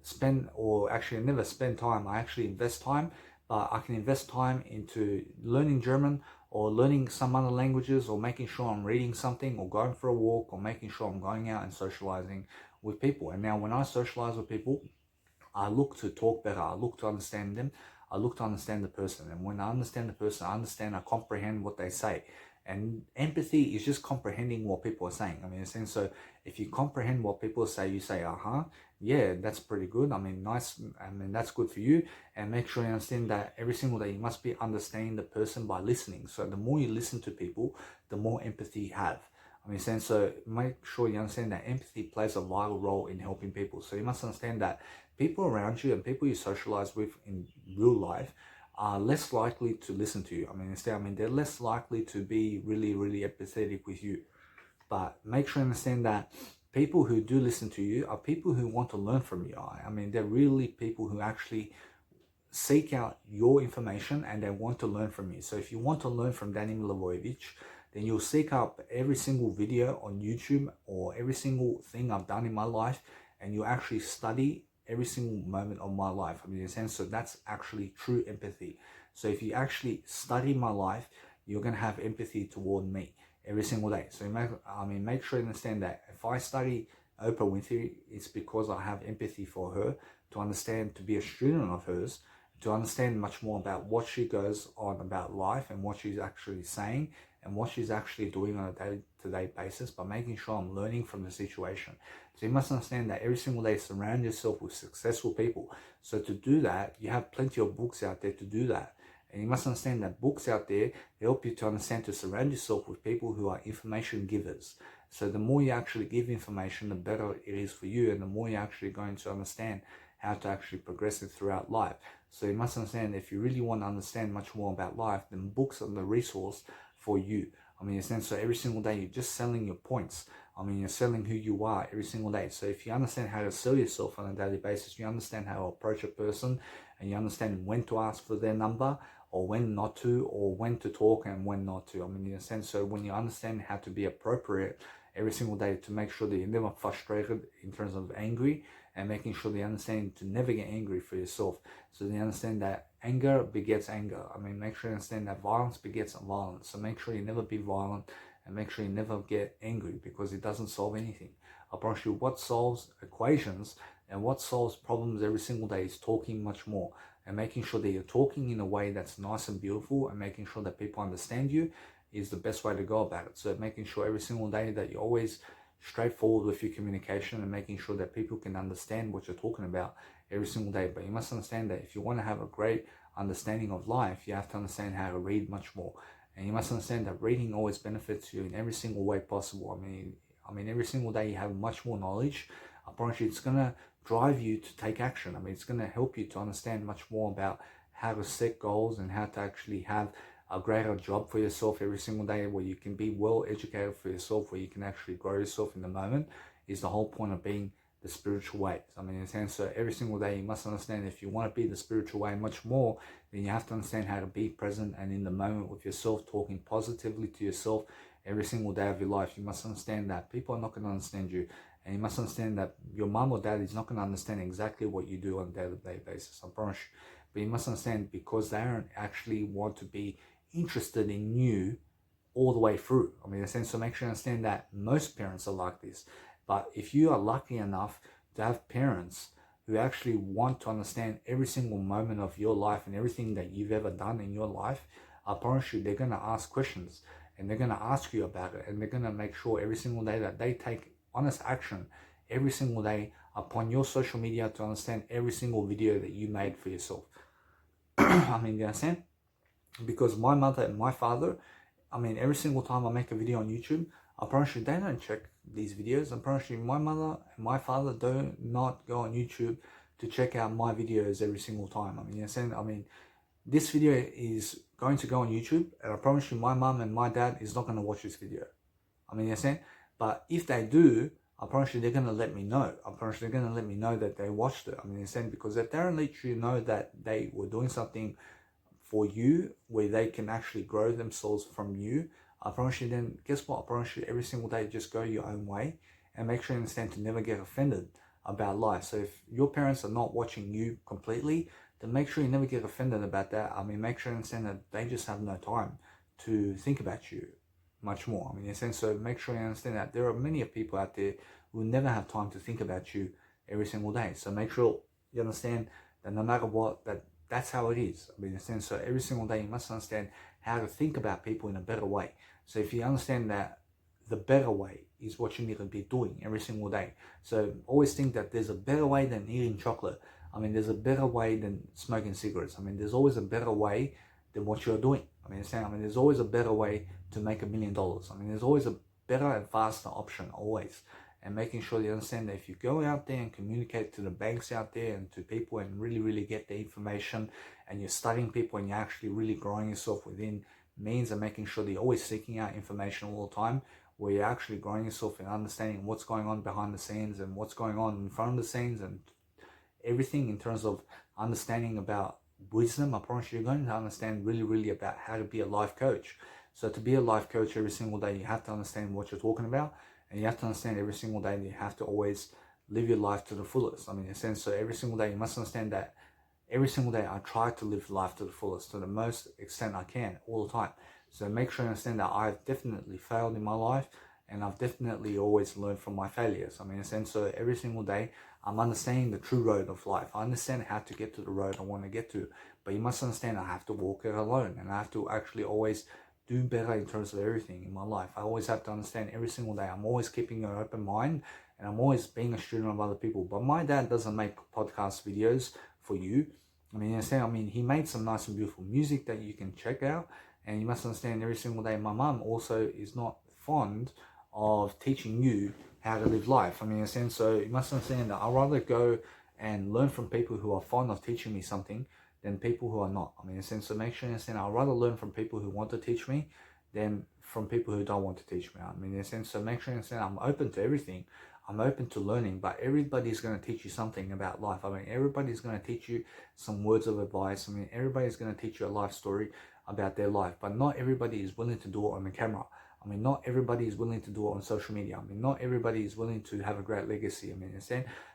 spend, or actually I never spend time, I actually invest time, but I can invest time into learning German, or learning some other languages, or making sure I'm reading something, or going for a walk, or making sure I'm going out and socializing with people. And now when I socialize with people, I look to talk better, I look to understand them, I look to understand the person. And when I understand the person, I understand, I comprehend what they say. And empathy is just comprehending what people are saying. I mean, in a sense, so if you comprehend what people say, you say, yeah, that's pretty good. I mean, nice. I mean, that's good for you. And make sure you understand that every single day you must be understanding the person by listening. So the more you listen to people, the more empathy you have. I mean, so make sure you understand that empathy plays a vital role in helping people. So you must understand that people around you and people you socialize with in real life are less likely to listen to you. I mean, they're less likely to be really, really empathetic with you. But make sure you understand that people who do listen to you are people who want to learn from you. I mean, they're really people who actually seek out your information and they want to learn from you. So if you want to learn from Danny Milivojevic, then you'll seek up every single video on YouTube or every single thing I've done in my life, and you actually study every single moment of my life. I mean, in a sense, so that's actually true empathy. So if you actually study my life, you're going to have empathy toward me every single day. So make sure you understand that if I study Oprah Winfrey, it's because I have empathy for her, to understand, to be a student of hers, to understand much more about what she goes on about life and what she's actually saying and what she's actually doing on a day-to-day basis, by making sure I'm learning from the situation. So you must understand that every single day surround yourself with successful people. So to do that, you have plenty of books out there to do that. And you must understand that books out there help you to understand to surround yourself with people who are information givers. So the more you actually give information, the better it is for you, and the more you're actually going to understand how to actually progress it throughout life. So you must understand, if you really want to understand much more about life, then books are the resource for you. I mean, in a sense, so every single day you're just selling your points. I mean, you're selling who you are every single day. So if you understand how to sell yourself on a daily basis, you understand how to approach a person, and you understand when to ask for their number, or when not to, or when to talk and when not to. I mean, in a sense, so when you understand how to be appropriate every single day, to make sure that you're never frustrated in terms of angry, and making sure that you understand to never get angry for yourself. So you understand that anger begets anger. I mean, make sure you understand that violence begets violence. So make sure you never be violent, and make sure you never get angry, because it doesn't solve anything. I promise you, what solves equations and what solves problems every single day is talking much more, and making sure that you're talking in a way that's nice and beautiful, and making sure that people understand you is the best way to go about it. So making sure every single day that you're always straightforward with your communication, and making sure that people can understand what you're talking about every single day. But you must understand that if you want to have a great understanding of life, you have to understand how to read much more. And you must understand that reading always benefits you in every single way possible. I mean, every single day you have much more knowledge. I promise you, it's going to drive you to take action. I mean, it's going to help you to understand much more about how to set goals and how to actually have a greater job for yourself every single day, where you can be well educated for yourself, where you can actually grow yourself in the moment. Is the whole point of being the spiritual way. I mean, in a sense, so every single day you must understand, if you want to be the spiritual way much more, then you have to understand how to be present and in the moment with yourself, talking positively to yourself every single day of your life. You must understand that people are not going to understand you, and you must understand that your mom or dad is not going to understand exactly what you do on a day-to-day basis, I promise you. But you must understand, because they don't actually want to be interested in you all the way through. I mean, in a sense, so make sure you understand that most parents are like this. But if you are lucky enough to have parents who actually want to understand every single moment of your life and everything that you've ever done in your life, I promise you, they're going to ask questions, and they're going to ask you about it, and they're going to make sure every single day that they take honest action every single day upon your social media, to understand every single video that you made for yourself. I mean, you understand? Because my mother and my father, I mean, every single time I make a video on YouTube, I promise you, they don't check these videos. I promise you, my mother and my father do not go on YouTube to check out my videos every single time. I mean, you understand? I mean, this video is going to go on YouTube, and I promise you, my mom and my dad is not going to watch this video. I mean, you understand? But if they do, I promise you, they're going to let me know. I promise you, they're going to let me know that they watched it. I mean, you understand? Because if they don't let you know that they were doing something for you, where they can actually grow themselves from you, I promise you, then guess what? I promise you, every single day, just go your own way, and make sure you understand to never get offended about life. So if your parents are not watching you completely, then make sure you never get offended about that. I mean, make sure you understand that they just have no time to think about you much more. I mean, in a sense, so make sure you understand that there are many people out there who never have time to think about you every single day. So make sure you understand that no matter what, that's how it is. I mean, in a sense, so every single day you must understand how to think about people in a better way. So if you understand that the better way is what you need to be doing every single day. So always think that there's a better way than eating chocolate. I mean, there's a better way than smoking cigarettes. I mean, there's always a better way than what you're doing. There's always a better way to make $1 million. There's always a better and faster option, always. And making sure you understand that if you go out there and communicate to the banks out there and to people and really get the information, and you're studying people and you're actually really growing yourself within means, and making sure that you're always seeking out information all the time, where you're actually growing yourself and understanding what's going on behind the scenes and what's going on in front of the scenes and everything in terms of understanding about wisdom. I promise you're going to understand really about how to be a life coach. So to be a life coach every single day, you have to understand what you're talking about, and you have to understand every single day that you have to always live your life to the fullest. In a sense, so every single day you must understand that every single day I try to live life to the fullest, to the most extent I can, all the time. So make sure you understand that I've definitely failed in my life, and I've definitely always learned from my failures. In a sense, so every single day I'm understanding the true road of life. I understand how to get to the road I want to get to, but you must understand I have to walk it alone, and I have to actually always do better in terms of everything in my life. I always have to understand every single day. I'm always keeping an open mind, and I'm always being a student of other people. But my dad doesn't make podcast videos for you. He made some nice and beautiful music that you can check out, and you must understand every single day. My mum also is not fond of teaching you how to live life. So you must understand that I'd rather go and learn from people who are fond of teaching me something than people who are not. So make sure you understand I'd rather learn from people who want to teach me than from people who don't want to teach me. So make sure you understand I'm open to everything. I'm open to learning, but everybody's going to teach you something about life. Everybody's going to teach you some words of advice. Everybody's going to teach you a life story about their life, but not everybody is willing to do it on the camera. Not everybody is willing to do it on social media. Not everybody is willing to have a great legacy.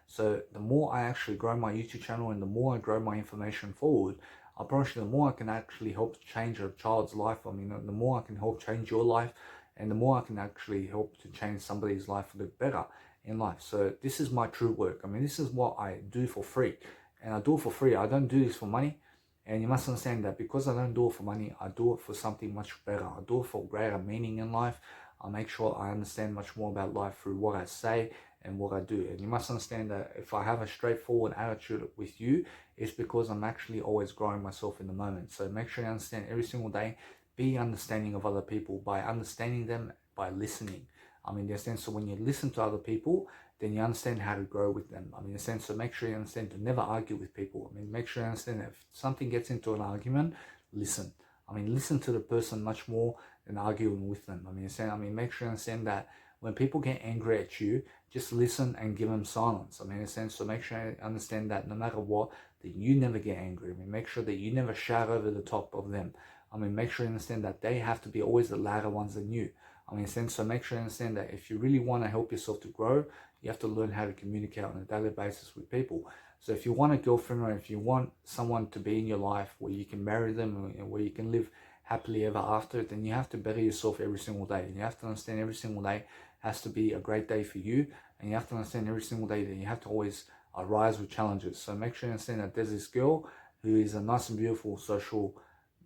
So the more I actually grow my YouTube channel and the more I grow my information forward, I promise you, the more I can actually help change a child's life. The more I can help change your life, and the more I can actually help to change somebody's life for the better in life. So this is my true work. This is what I do for free, and I do it for free. I don't do this for money. And you must understand that because I don't do it for money, I do it for something much better. I do it for greater meaning in life. I make sure I understand much more about life through what I say and what I do. And you must understand that if I have a straightforward attitude with you, it's because I'm actually always growing myself in the moment. So make sure you understand every single day, be understanding of other people by understanding them, by listening. So when you listen to other people, then you understand how to grow with them. So make sure you understand to never argue with people. Make sure you understand that if something gets into an argument, listen. Listen to the person much more than arguing with them. Make sure you understand that when people get angry at you, just listen and give them silence. So make sure you understand that no matter what, that you never get angry. Make sure that you never shout over the top of them. Make sure you understand that they have to be always the louder ones than you. So make sure you understand that if you really want to help yourself to grow, you have to learn how to communicate on a daily basis with people. So if you want a girlfriend, or if you want someone to be in your life where you can marry them and where you can live happily ever after, then you have to better yourself every single day. And you have to understand every single day has to be a great day for you. And you have to understand every single day that you have to always arise with challenges. So make sure you understand that there's this girl who is a nice and beautiful social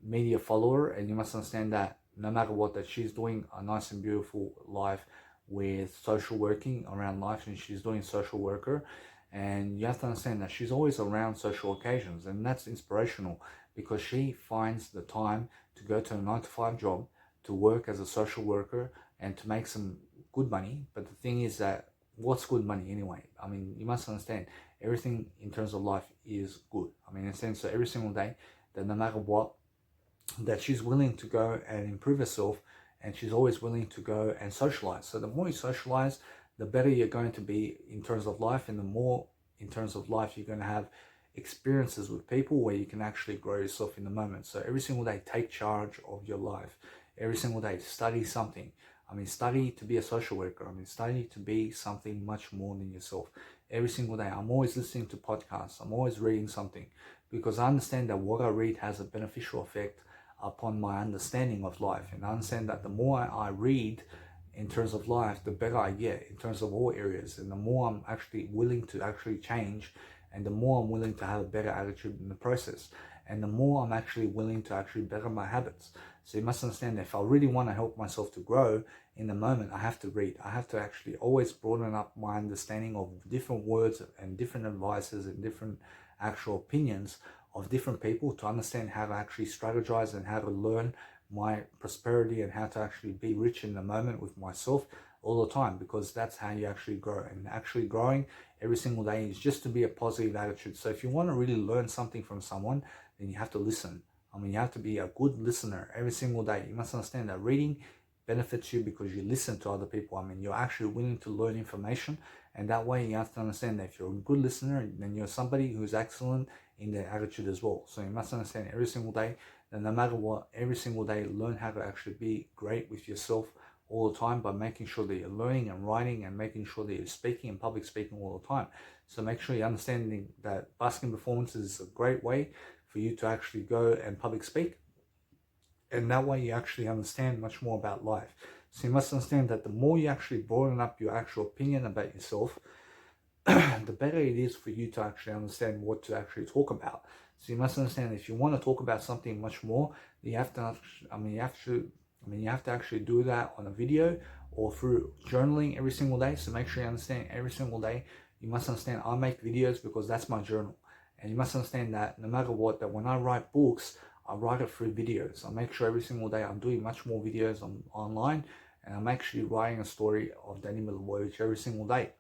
media follower, and you must understand that no matter what, that she's doing a nice and beautiful life with social working around life, and she's doing social worker. And you have to understand that she's always around social occasions, and that's inspirational because she finds the time to go to a 9-to-5 job, to work as a social worker, and to make some good money. But the thing is that what's good money anyway? You must understand everything in terms of life is good. In a sense, so every single day, that no matter what, that she's willing to go and improve herself, and she's always willing to go and socialize. So the more you socialize, the better you're going to be in terms of life, and the more in terms of life you're going to have experiences with people where you can actually grow yourself in the moment. So every single day, take charge of your life. Every single day, study something. Study to be a social worker. Study to be something much more than yourself. Every single day, I'm always listening to podcasts. I'm always reading something, because I understand that what I read has a beneficial effect upon my understanding of life. And I understand that the more I read in terms of life, the better I get in terms of all areas, and the more I'm actually willing to actually change, and the more I'm willing to have a better attitude in the process. and the more I'm actually willing to actually better my habits. So you must understand that if I really want to help myself to grow in the moment, I have to read. I have to actually always broaden up my understanding of different words and different advices and different actual opinions of different people to understand how to actually strategize and how to learn my prosperity and how to actually be rich in the moment with myself all the time, because that's how you actually grow. And actually growing every single day is just to be a positive attitude. So if you want to really learn something from someone, then you have to listen. I mean, you have to be a good listener every single day. You must understand that reading benefits you because you listen to other people. I mean, you're actually willing to learn information, and that way you have to understand that if you're a good listener, then you're somebody who's excellent in their attitude as well. So you must understand every single day that no matter what, every single day, learn how to actually be great with yourself all the time by making sure that you're learning and writing and making sure that you're speaking and public speaking all the time. So make sure you're understanding that basking performances is a great way for you to actually go and public speak, and that way you actually understand much more about life. So you must understand that the more you actually broaden up your actual opinion about yourself, the better it is for you to actually understand what to actually talk about. So you must understand if you want to talk about something much more, you have to, you have to actually do that on a video or through journaling every single day. So make sure you understand every single day. You must understand I make videos because that's my journal. And you must understand that no matter what, that when I write books, I write it through videos. I make sure every single day I'm doing much more videos online, and I'm actually writing a story of Danny Milivojevic every single day,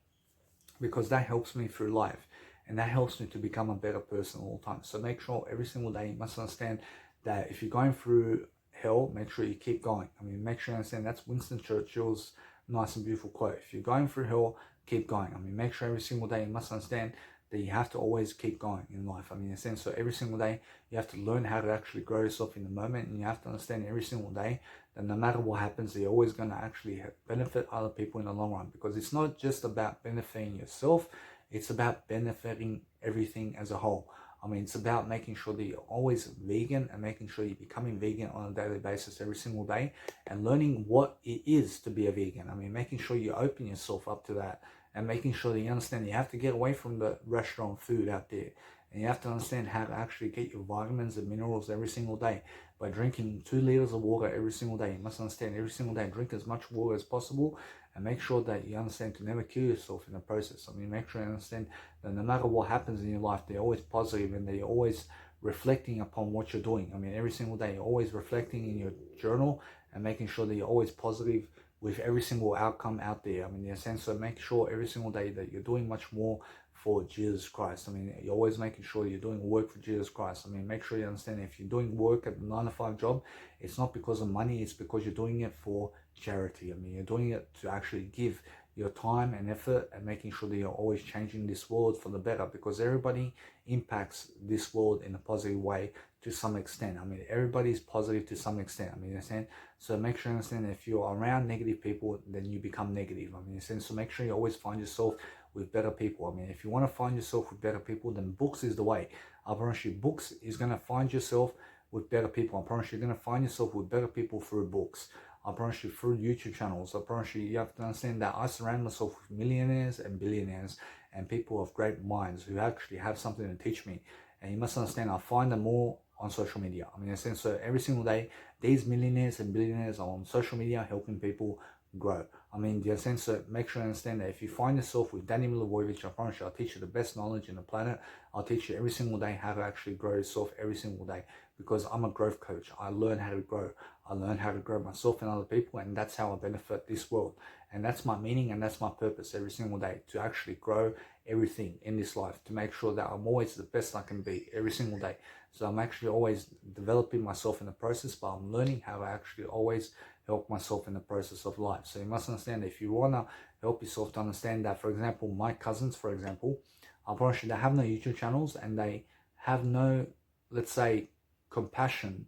because that helps me through life and that helps me to become a better person all the time. So make sure every single day you must understand that if you're going through hell, make sure you keep going. I mean, make sure you understand that's Winston Churchill's nice and beautiful quote. If you're going through hell, keep going. I mean, make sure every single day you must understand that you have to always keep going in life. I mean, in a sense, so every single day you have to learn how to actually grow yourself in the moment, and you have to understand every single day that no matter what happens, you're always going to actually benefit other people in the long run, because it's not just about benefiting yourself, it's about benefiting everything as a whole. I mean, it's about making sure that you're always vegan and making sure you're becoming vegan on a daily basis every single day and learning what it is to be a vegan. I mean, making sure you open yourself up to that and making sure that you understand you have to get away from the restaurant food out there. And you have to understand how to actually get your vitamins and minerals every single day by drinking 2 liters of water every single day. You must understand every single day, drink as much water as possible, and make sure that you understand to never kill yourself in the process. I mean, make sure you understand that no matter what happens in your life, they're always positive and they're always reflecting upon what you're doing. I mean, every single day, you're always reflecting in your journal and making sure that you're always positive with every single outcome out there. I mean, in a sense, so make sure every single day that you're doing much more for Jesus Christ. I mean, you're always making sure you're doing work for Jesus Christ. I mean, make sure you understand if you're doing work at a 9-to-5 job, it's not because of money, it's because you're doing it for charity. I mean, you're doing it to actually give your time and effort and making sure that you're always changing this world for the better, because everybody impacts this world in a positive way to some extent. I mean, everybody's positive to some extent. I mean, you understand? So make sure you understand that if you're around negative people, then you become negative. I mean, you understand? So make sure you always find yourself with better people. I mean, if you want to find yourself with better people, then books is the way. I promise you, books is going to find yourself with better people. I promise you, you're going to find yourself with better people through books. I promise you, through YouTube channels. I promise you, you have to understand that I surround myself with millionaires and billionaires and people of great minds who actually have something to teach me. And you must understand, I find them all on social media. I mean, in a sense, so every single day, these millionaires and billionaires are on social media helping people grow. I mean, in a sense, so make sure you understand that if you find yourself with Danny Milivojevic, I promise you, I'll teach you the best knowledge in the planet. I'll teach you every single day how to actually grow yourself every single day, because I'm a growth coach. I learn how to grow. I learn how to grow myself and other people, and that's how I benefit this world. And that's my meaning and that's my purpose every single day, to actually grow everything in this life, to make sure that I'm always the best I can be every single day. So I'm actually always developing myself in the process, but I'm learning how to actually always help myself in the process of life. So you must understand that if you want to help yourself to understand that, for example, my cousins, for example, I promise you, they have no YouTube channels and they have no, let's say, compassion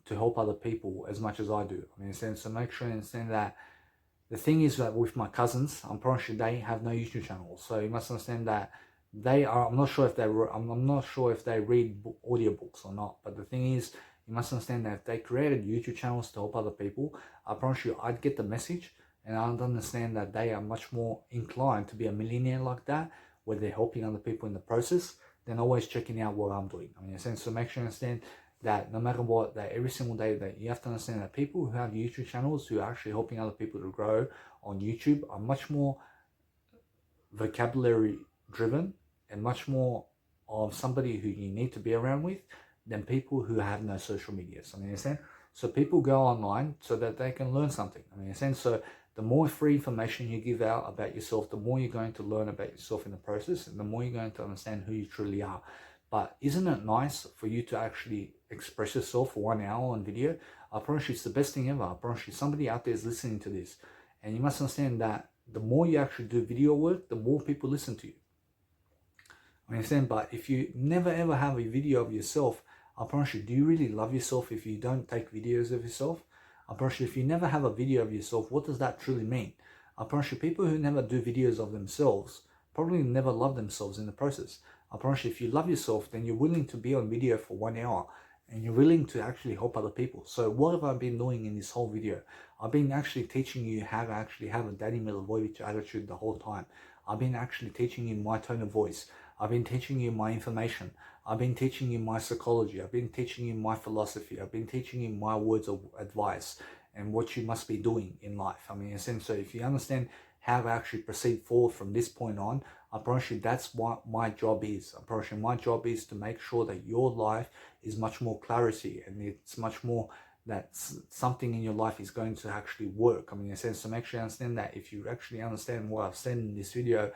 to help other people as much as I do. I mean, so make sure you understand that the thing is that with my cousins, I'm pretty sure they have no YouTube channels. So you must understand that they are, I'm not sure if they read audiobooks or not, but the thing is, you must understand that if they created YouTube channels to help other people, I promise you, I'd get the message, and I'd understand that they are much more inclined to be a millionaire like that, where they're helping other people in the process, than always checking out what I'm doing. I mean, in a sense, so make sure you understand that no matter what, that every single day, that you have to understand that people who have YouTube channels who are actually helping other people to grow on YouTube are much more vocabulary driven and much more of somebody who you need to be around with than people who have no social medias. I mean, in a sense, so people go online so that they can learn something. I mean, in a sense, so the more free information you give out about yourself, the more you're going to learn about yourself in the process, and the more you're going to understand who you truly are. But isn't it nice for you to actually express yourself for 1 hour on video? I promise you, it's the best thing ever. I promise you, somebody out there is listening to this, and you must understand that the more you actually do video work, the more people listen to you. I understand, but if you never ever have a video of yourself, I promise you, do you really love yourself if you don't take videos of yourself? I promise you, if you never have a video of yourself, what does that truly mean? I promise you, people who never do videos of themselves probably never love themselves in the process. I promise you, if you love yourself, then you're willing to be on video for 1 hour and you're willing to actually help other people. So what have I been doing in this whole video? I've been actually teaching you how to actually have a Daddy Milivojevic attitude the whole time. I've been actually teaching you my tone of voice. I've been teaching you my information. I've been teaching you my psychology. I've been teaching you my philosophy. I've been teaching you my words of advice and what you must be doing in life. I mean, in a sense, so if you understand how to actually proceed forward from this point on, I promise you that's what my job is. I promise you my job is to make sure that your life is much more clarity and it's much more that something in your life is going to actually work. I mean, in a sense, to make sure you understand that if you actually understand what I've said in this video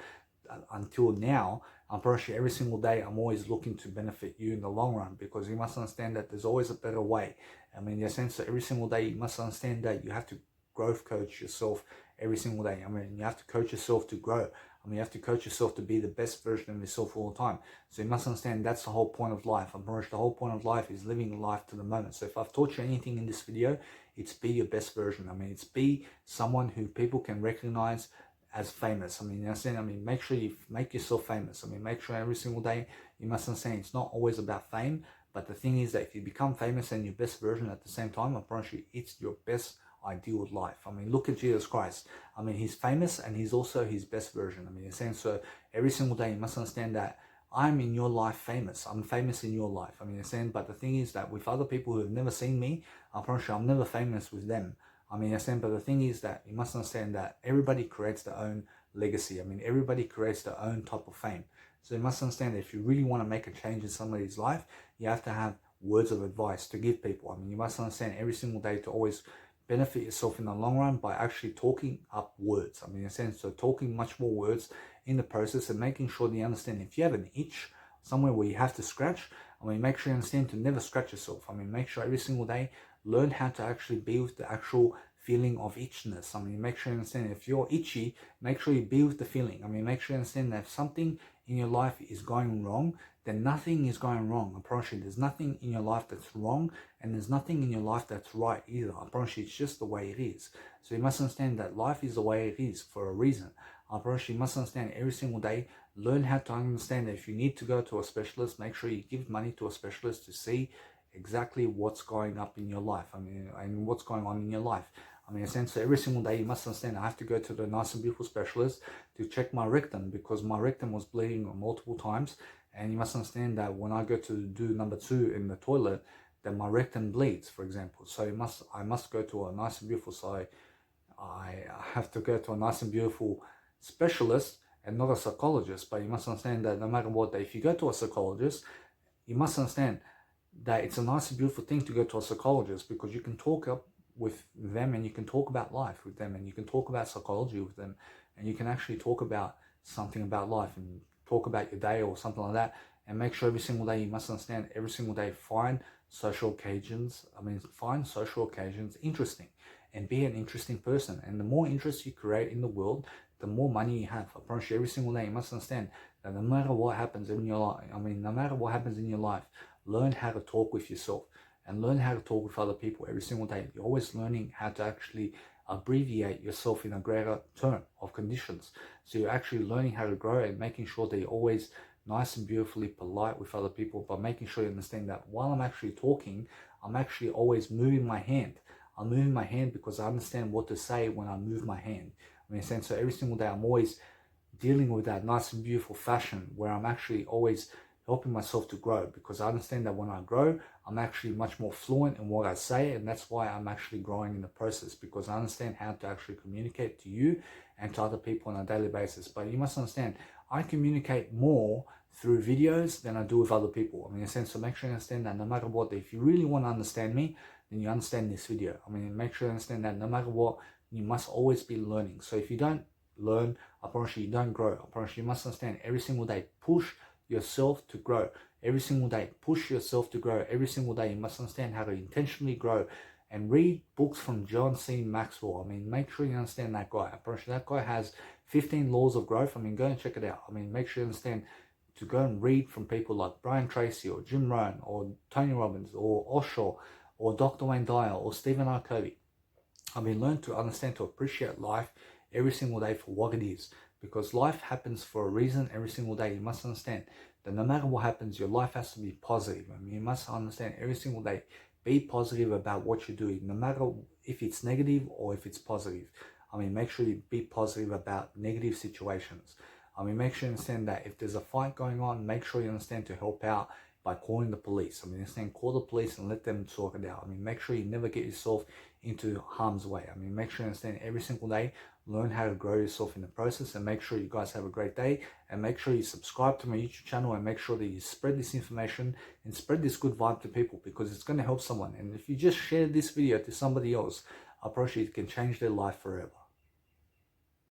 until now, I promise you every single day I'm always looking to benefit you in the long run, because you must understand that there's always a better way. I mean, in a sense, that every single day you must understand that you have to growth coach yourself every single day. I mean, you have to coach yourself to grow. I mean, you have to coach yourself to be the best version of yourself all the time. So you must understand that's the whole point of life. I promise the whole point of life is living life to the moment. So if I've taught you anything in this video, it's be your best version. I mean, it's be someone who people can recognize as famous. I mean, you understand? I mean, make sure you make yourself famous. I mean, make sure every single day you must understand it's not always about fame. But the thing is that if you become famous and your best version at the same time, I promise you it's your best ideal life. I mean, look at Jesus Christ. I mean, he's famous and he's also his best version. I mean, in a sense, so every single day you must understand that I'm in your life famous. I'm famous in your life. I mean, in a sense, but the thing is that with other people who have never seen me, I promise you I'm never famous with them. I mean, in a sense, but the thing is that you must understand that everybody creates their own legacy. I mean, everybody creates their own type of fame. So you must understand that if you really want to make a change in somebody's life, you have to have words of advice to give people. I mean, you must understand every single day to always benefit yourself in the long run by actually talking up words. I mean, in a sense, so talking much more words in the process and making sure that you understand if you have an itch somewhere where you have to scratch, I mean, make sure you understand to never scratch yourself. I mean, make sure every single day, learn how to actually be with the actual feeling of itchiness. I mean, make sure you understand if you're itchy, make sure you be with the feeling. I mean, make sure you understand that if something in your life is going wrong, then nothing is going wrong. I promise you, there's nothing in your life that's wrong, and there's nothing in your life that's right either. I promise you, it's just the way it is. So you must understand that life is the way it is for a reason. I promise you must understand every single day, learn how to understand that if you need to go to a specialist, make sure you give money to a specialist to see exactly what's going up in your life. I mean, and what's going on in your life. I mean, in a sense, so every single day you must understand I have to go to the nice and beautiful specialist to check my rectum, because my rectum was bleeding multiple times. And you must understand that when I go to do number 2 in the toilet, then my rectum bleeds, for example. So I must go to a nice and beautiful, so I have to go to a nice and beautiful specialist and not a psychologist. But you must understand that no matter what, if you go to a psychologist, you must understand that it's a nice and beautiful thing to go to a psychologist, because you can talk up with them and you can talk about life with them and you can talk about psychology with them and you can actually talk about something about life and talk about your day or something like that. And make sure every single day you must understand every single day find social occasions interesting and be an interesting person. And the more interest you create in the world, the more money you have. I promise you every single day you must understand that no matter what happens in your life, learn how to talk with yourself and learn how to talk with other people every single day. You're always learning how to actually abbreviate yourself in a greater term of conditions. So you're actually learning how to grow and making sure that you're always nice and beautifully polite with other people, but making sure you understand that while I'm actually talking, I'm actually always moving my hand. I'm moving my hand because I understand what to say when I move my hand. I mean, so every single day I'm always dealing with that nice and beautiful fashion where I'm actually always helping myself to grow, because I understand that when I grow, I'm actually much more fluent in what I say, and that's why I'm actually growing in the process, because I understand how to actually communicate to you and to other people on a daily basis. But you must understand, I communicate more through videos than I do with other people. I mean, in a sense, so make sure you understand that no matter what, if you really want to understand me, then you understand this video. I mean, make sure you understand that no matter what, you must always be learning. So if you don't learn, I promise you don't grow. I promise you must understand, every single day, push yourself to grow. Every single day, push yourself to grow. Every single day, you must understand how to intentionally grow. And read books from John C. Maxwell. I mean, make sure you understand that guy. I promise you, that guy has 15 laws of growth. I mean, go and check it out. I mean, make sure you understand to go and read from people like Brian Tracy or Jim Rohn or Tony Robbins or Osho or Dr. Wayne Dyer or Stephen R. Covey. I mean, learn to understand, to appreciate life every single day for what it is, because life happens for a reason every single day. You must understand that no matter what happens, your life has to be positive. I mean, you must understand every single day, be positive about what you're doing, no matter if it's negative or if it's positive. I mean, make sure you be positive about negative situations. I mean, make sure you understand that if there's a fight going on, make sure you understand to help out by calling the police. I mean, understand, call the police and let them sort it out. I mean, make sure you never get yourself into harm's way. I mean, make sure you understand every single day, learn how to grow yourself in the process, and make sure you guys have a great day, and make sure you subscribe to my YouTube channel, and make sure that you spread this information and spread this good vibe to people, because it's going to help someone. And if you just share this video to somebody else, I promise you it can change their life forever.